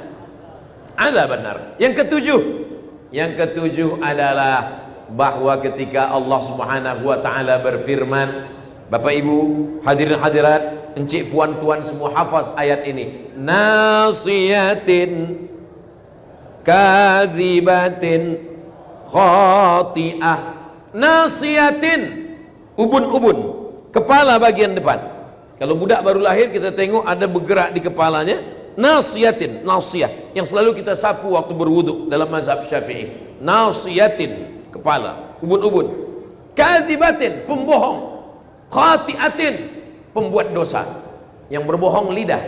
adzabannar. Yang ketujuh adalah bahwa ketika Allah Subhanahu wa taala berfirman, Bapak Ibu, hadirin hadirat, encik puan tuan semua hafaz ayat ini, nasiyatin kazibatin khati'ah. Nasiyatin, ubun-ubun, kepala bagian depan. Kalau budak baru lahir kita tengok ada bergerak di kepalanya. Nasiyatin, nasiyah, yang selalu kita sapu waktu berwuduk dalam mazhab Syafi'i. Nasiyatin, kepala, ubun-ubun. Kadzibatin, pembohong. Khati'atin, pembuat dosa. Yang berbohong lidah,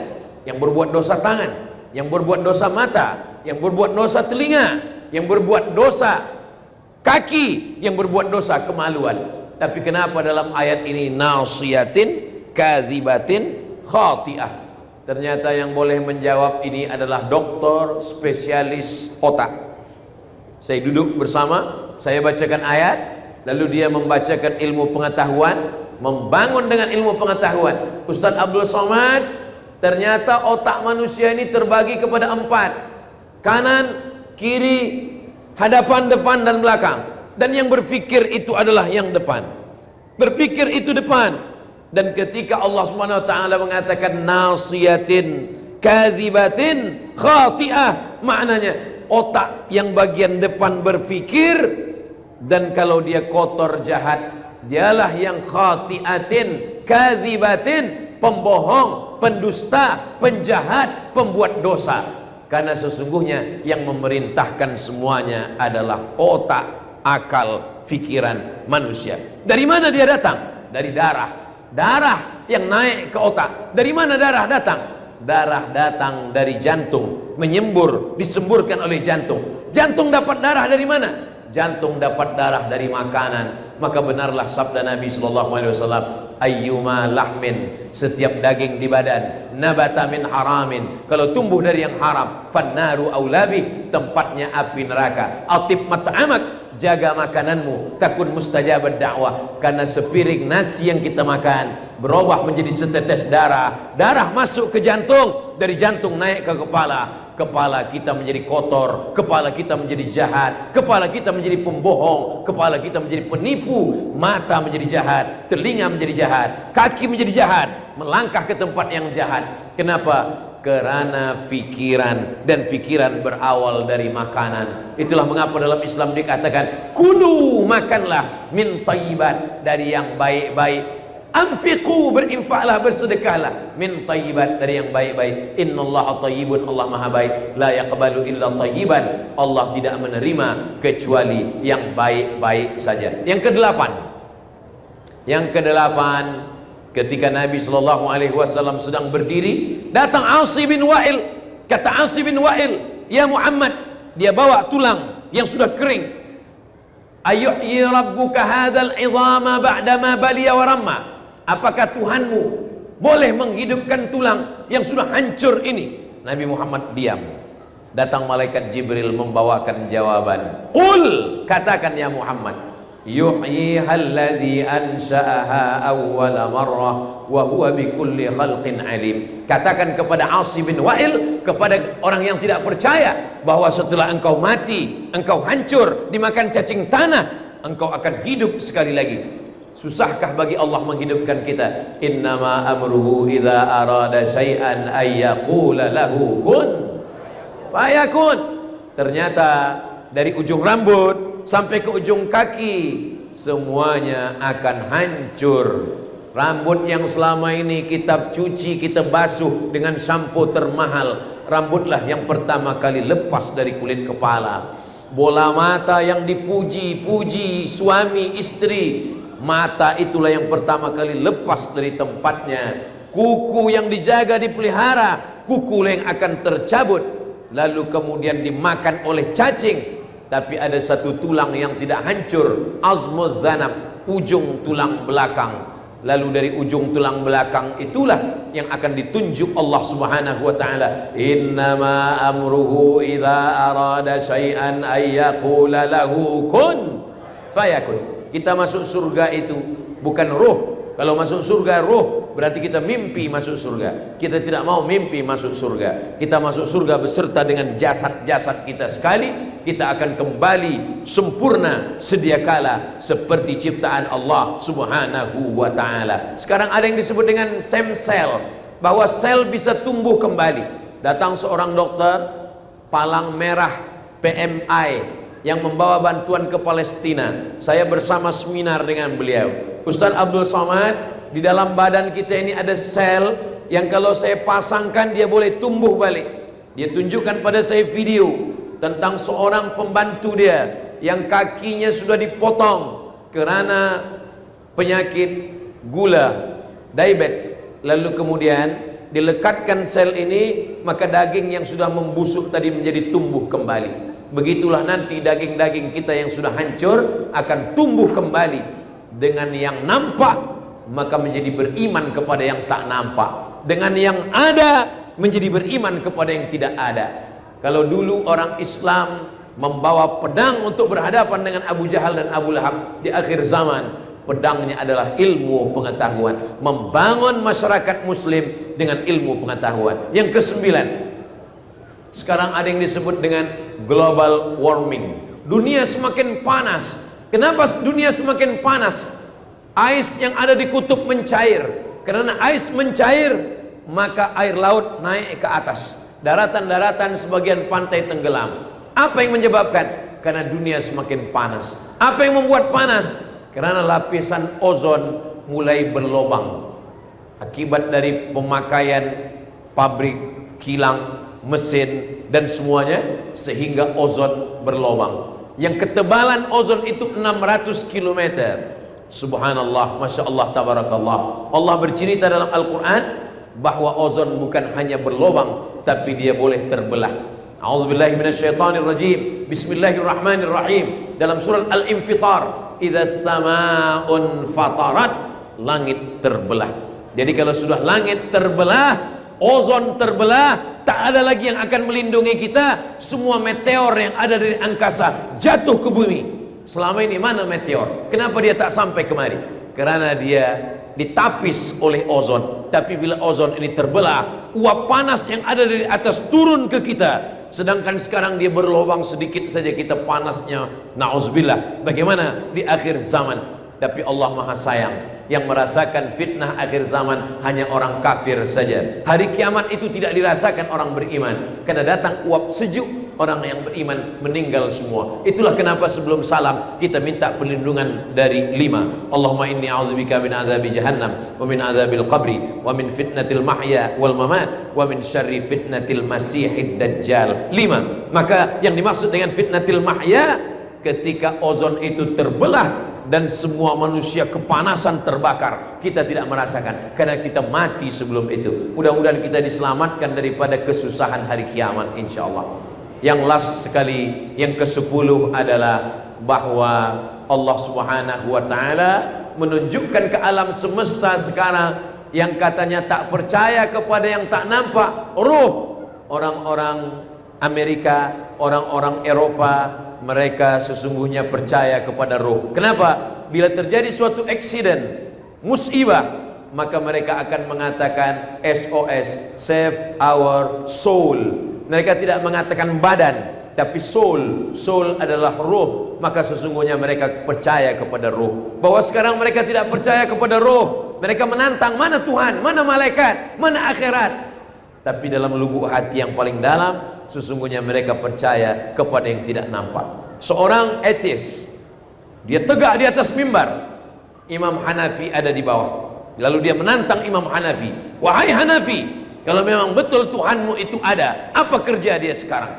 yang berbuat dosa tangan, yang berbuat dosa mata, yang berbuat dosa telinga, yang berbuat dosa kaki, yang berbuat dosa kemaluan. Tapi kenapa dalam ayat ini nasiyatin, kadzibatin, khati'ah? Ternyata yang boleh menjawab ini adalah doktor spesialis otak. Saya duduk bersama, saya bacakan ayat, lalu dia membacakan ilmu pengetahuan, membangun dengan ilmu pengetahuan. Ustaz Abdul Somad, ternyata otak manusia ini terbagi kepada 4: kanan, kiri, hadapan, depan, dan belakang. Dan yang berfikir itu adalah yang depan. Berfikir itu depan. Dan ketika Allah Subhanahu wa taala mengatakan nasiyatin kadzibatin khati'ah, maknanya otak yang bagian depan berfikir, dan kalau dia kotor jahat, dialah yang khati'atin kadzibatin, pembohong, pendusta, penjahat, pembuat dosa. Karena sesungguhnya yang memerintahkan semuanya adalah otak, akal, pikiran manusia. Dari mana dia datang? Dari darah. Darah yang naik ke otak. Dari mana darah datang? Darah datang dari jantung, menyembur, disemburkan oleh jantung. Jantung dapat darah dari mana? Jantung dapat darah dari makanan. Maka benarlah sabda Nabi SAW, ayyuma lahmin, setiap daging di badan, nabata min haramin, kalau tumbuh dari yang haram, fannaru aulabi, tempatnya api neraka. Atib mat'amak, jaga makananmu, takun mustajabad dakwah. Karena sepiring nasi yang kita makan berubah menjadi setetes darah. Darah masuk ke jantung, dari jantung naik ke kepala. Kepala kita menjadi kotor, kepala kita menjadi jahat, kepala kita menjadi pembohong, kepala kita menjadi penipu, mata menjadi jahat, telinga menjadi jahat, kaki menjadi jahat, melangkah ke tempat yang jahat. Kenapa? Karena fikiran, dan fikiran berawal dari makanan. Itulah mengapa dalam Islam dikatakan kulu, makanlah, min thayyibat, dari yang baik-baik. Anfiqu, berinfaklah, bersedekahlah, min thayyibat, dari yang baik-baik. Innallaha thayyibun, Allah maha baik. La yaqbalu illa thayyiban, Allah tidak menerima kecuali yang baik-baik saja. Yang kedelapan, ketika Nabi SAW sedang berdiri, datang Asi bin Wa'il. Kata Asi bin Wa'il, ya Muhammad, dia bawa tulang yang sudah kering. Ayuhyi rabbuka hadzal idhama ba'dama baliya wa ramma. Apakah Tuhanmu boleh menghidupkan tulang yang sudah hancur ini? Nabi Muhammad diam. Datang malaikat Jibril membawakan jawaban. Qul, katakan ya Muhammad, yuhyiha alladhi ansha'aha awwala marrah wa huwa bikulli khalqin alim. Katakan kepada Asi bin Wa'il, kepada orang yang tidak percaya bahwa setelah engkau mati, engkau hancur, dimakan cacing tanah, engkau akan hidup sekali lagi. Susahkah bagi Allah menghidupkan kita? Innama amruhu idza arada syai'an ay yaqula lahu kun fayakun. Ternyata dari ujung rambut sampai ke ujung kaki semuanya akan hancur. Rambut yang selama ini kita cuci, kita basuh dengan sampo termahal, rambutlah yang pertama kali lepas dari kulit kepala. Bola mata yang dipuji-puji suami istri, mata itulah yang pertama kali lepas dari tempatnya. Kuku yang dijaga dipelihara, kuku yang akan tercabut, lalu kemudian dimakan oleh cacing. Tapi ada satu tulang yang tidak hancur, azmuz zanab, ujung tulang belakang. lalu dari ujung tulang belakang itulah yang akan ditunjuk Allah Subhanahu wa taala. Innama amruhu idza arada syai'an ay yaqula lahu kun fayakun. Kita masuk surga itu bukan ruh. Kalau masuk surga ruh, berarti kita mimpi masuk surga. Kita tidak mau mimpi masuk surga. Kita masuk surga beserta dengan jasad-jasad kita sekali. Kita akan kembali sempurna sedia kala seperti ciptaan Allah Subhanahu wa taala. Sekarang ada yang disebut dengan stem cell, bahwa sel bisa tumbuh kembali. Datang seorang dokter palang merah PMI yang membawa bantuan ke Palestina. Saya bersama seminar dengan beliau. Ustaz Abdul Somad, di dalam badan kita ini ada sel yang kalau saya pasangkan dia boleh tumbuh balik. Dia tunjukkan pada saya video tentang seorang pembantu dia yang kakinya sudah dipotong karena penyakit gula, diabetes. Lalu kemudian dilekatkan sel ini, maka daging yang sudah membusuk tadi menjadi tumbuh kembali. Begitulah nanti daging-daging kita yang sudah hancur akan tumbuh kembali dengan yang nampak, maka menjadi beriman kepada yang tak nampak. Dengan yang ada menjadi beriman kepada yang tidak ada. Kalau dulu orang Islam membawa pedang untuk berhadapan dengan Abu Jahal dan Abu Lahab, di akhir zaman pedangnya adalah ilmu pengetahuan, membangun masyarakat muslim dengan ilmu pengetahuan. Yang kesembilan, sekarang ada yang disebut dengan global warming. Dunia semakin panas. Kenapa dunia semakin panas? Ais yang ada di kutub mencair. Karena ais mencair, maka air laut naik ke atas. Daratan-daratan sebagian pantai tenggelam. Apa yang menyebabkan? Karena dunia semakin panas. Apa yang membuat panas? Karena lapisan ozon mulai berlobang akibat dari pemakaian pabrik, kilang, mesin dan semuanya, sehingga ozon berlobang. Yang ketebalan ozon itu 600 km. Subhanallah, Masya Allah, Tabarakallah. Allah bercerita dalam Al-Quran bahwa ozon bukan hanya berlobang, tapi dia boleh terbelah. A'udzubillahi minasyaitonirrajim. Bismillahirrahmanirrahim. Dalam surat Al-Infitar, idza sama'un fatarat, langit terbelah. Jadi kalau sudah langit terbelah, ozon terbelah, tak ada lagi yang akan melindungi kita. Semua meteor yang ada dari angkasa jatuh ke bumi. Selama ini mana meteor? Kenapa dia tak sampai kemari? Karena dia ditapis oleh ozon. Tapi bila ozon ini terbelah, uap panas yang ada dari atas turun ke kita. Sedangkan sekarang dia berlubang sedikit saja kita panasnya, na'udzubillah. Bagaimana di akhir zaman? Tapi Allah Maha Sayang. Yang merasakan fitnah akhir zaman hanya orang kafir saja. Hari kiamat itu tidak dirasakan orang beriman, karena datang uap sejuk, orang yang beriman meninggal semua. Itulah kenapa sebelum salam kita minta perlindungan dari 5. Allahumma inni a'udzubika min adzabi jahannam, wa min adzabil qabri, wa min fitnatil mahya wal mamat, wa min syarri fitnatil masihid dajjal. 5. Maka yang dimaksud dengan fitnatil mahya, ketika ozon itu terbelah dan semua manusia kepanasan terbakar, kita tidak merasakan karena kita mati sebelum itu. Mudah-mudahan kita diselamatkan daripada kesusahan hari kiamat, insyaallah. Yang last sekali, yang ke-10 adalah bahwa Allah Subhanahu wa taala menunjukkan ke alam semesta sekarang yang katanya tak percaya kepada yang tak nampak, ruh. Orang-orang Amerika, orang-orang Eropa, mereka sesungguhnya percaya kepada ruh. Kenapa? Bila terjadi suatu accident, musibah, maka mereka akan mengatakan SOS, save our soul. Mereka tidak mengatakan badan, tapi soul. Soul adalah ruh. Maka sesungguhnya mereka percaya kepada ruh. Bahwa sekarang mereka tidak percaya kepada ruh. Mereka menantang, mana Tuhan, mana malaikat, mana akhirat. Tapi dalam lubuk hati yang paling dalam, sesungguhnya mereka percaya kepada yang tidak nampak. Seorang ateis, dia tegak di atas mimbar, Imam Hanafi ada di bawah. Lalu dia menantang Imam Hanafi, wahai Hanafi, kalau memang betul Tuhanmu itu ada, apa kerja dia sekarang?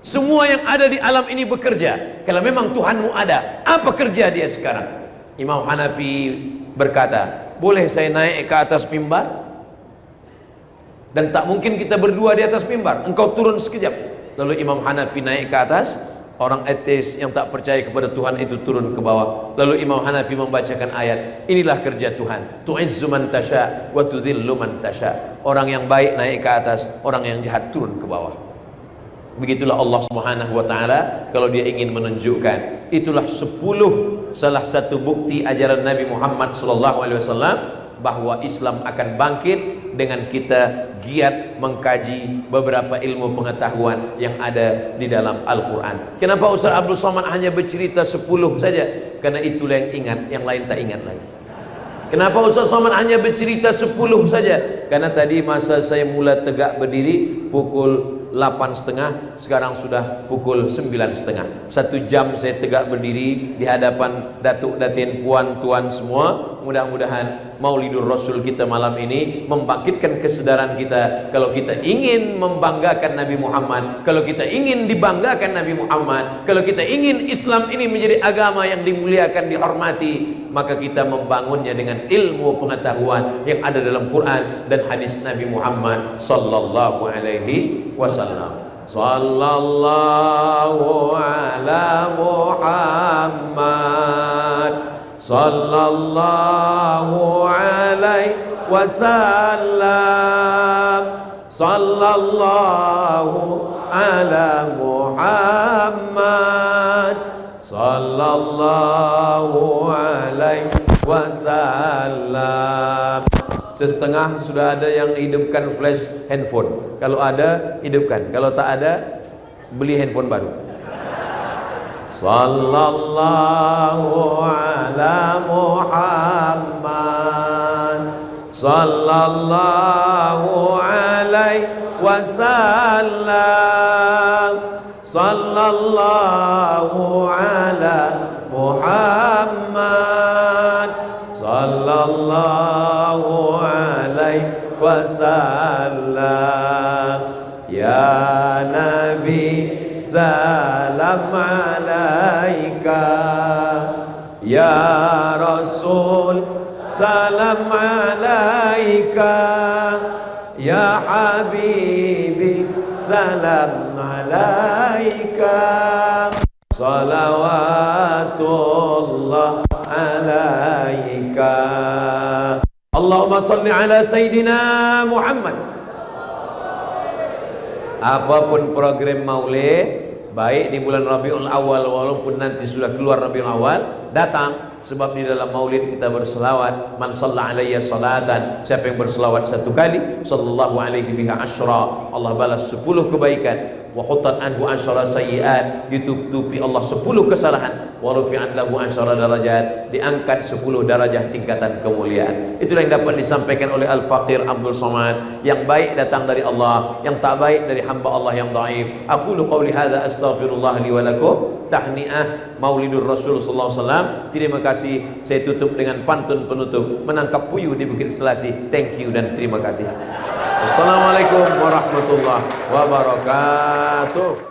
Semua yang ada di alam ini bekerja. Kalau memang Tuhanmu ada, apa kerja dia sekarang? Imam Hanafi berkata, boleh saya naik ke atas mimbar? Dan tak mungkin kita berdua di atas mimbar, engkau turun sekejap. Lalu Imam Hanafi naik ke atas, Orang ateis yang tak percaya kepada Tuhan itu turun ke bawah. Lalu Imam Hanafi membacakan ayat, inilah kerja Tuhan, tu'izzu man tasha wa tudhillu man tasha. Orang yang baik naik ke atas, orang yang jahat turun ke bawah. Begitulah Allah Subhanahu wa taala kalau dia ingin menunjukkan. Itulah 10 salah satu bukti ajaran Nabi Muhammad sallallahu alaihi wasallam bahwa Islam akan bangkit dengan kita giat mengkaji beberapa ilmu pengetahuan yang ada di dalam Al-Quran. Kenapa Ustaz Abdul Somad hanya bercerita 10 saja? Karena itulah yang ingat, yang lain tak ingat lagi. Kenapa Ustaz Somad hanya bercerita 10 saja? Karena tadi masa saya mula tegak berdiri pukul 8.30, sekarang sudah pukul 9.30. 1 jam saya tegak berdiri di hadapan datuk datin, puan tuan semua. Mudah-mudahan Maulidur Rasul kita malam ini membangkitkan kesedaran kita kalau kita ingin membanggakan Nabi Muhammad, kalau kita ingin dibanggakan Nabi Muhammad, kalau kita ingin Islam ini menjadi agama yang dimuliakan, dihormati, maka kita membangunnya dengan ilmu pengetahuan yang ada dalam Quran dan hadis Nabi Muhammad sallallahu alaihi wasallam. Sallallahu ala Muhammad sallallahu alaihi wasallam. Sallallahu ala Muhammad sallallahu alaihi wasallam. Setengah sudah ada yang hidupkan flash handphone. Kalau ada, hidupkan. Kalau tak ada, beli handphone baru. Sallallahu ala Muhammad sallallahu alaihi wasallam. Sallallahu ala Muhammad sallallahu alaihi wasallam. Ya Nabi salam alaika, ya Rasul salam alaika, ya Habibi salam alaika. Salawatullah alaika. Allahumma salli ala Sayyidina Muhammad. Apapun program maulid, baik di bulan Rabiul Awal walaupun nanti sudah keluar Rabiul Awal, datang. Sebab di dalam maulid kita berselawat, man shalla alayya salatan, siapa yang berselawat 1 kali, sallallahu alaihi biha asyra, Allah balas 10 kebaikan. Wa hutat anhu asyara sayyi'at, ditutupi Allah 10 kesalahan. Wa rufi'at lahu asyara darajat, diangkat 10 darajah tingkatan kemuliaan. Itulah yang dapat disampaikan oleh Al-Faqir Abdul Somad. Yang baik datang dari Allah, yang tak baik dari hamba Allah yang dhaif. Aqulu qawli hadza astaghfirullah li wa lakum. Tahniah Maulidur Rasul sallallahu alaihi wasallam. Terima kasih. Saya tutup dengan pantun penutup, menangkap puyuh di Bukit Selasih. Thank you dan terima kasih. Assalamualaikum warahmatullahi wabarakatuh.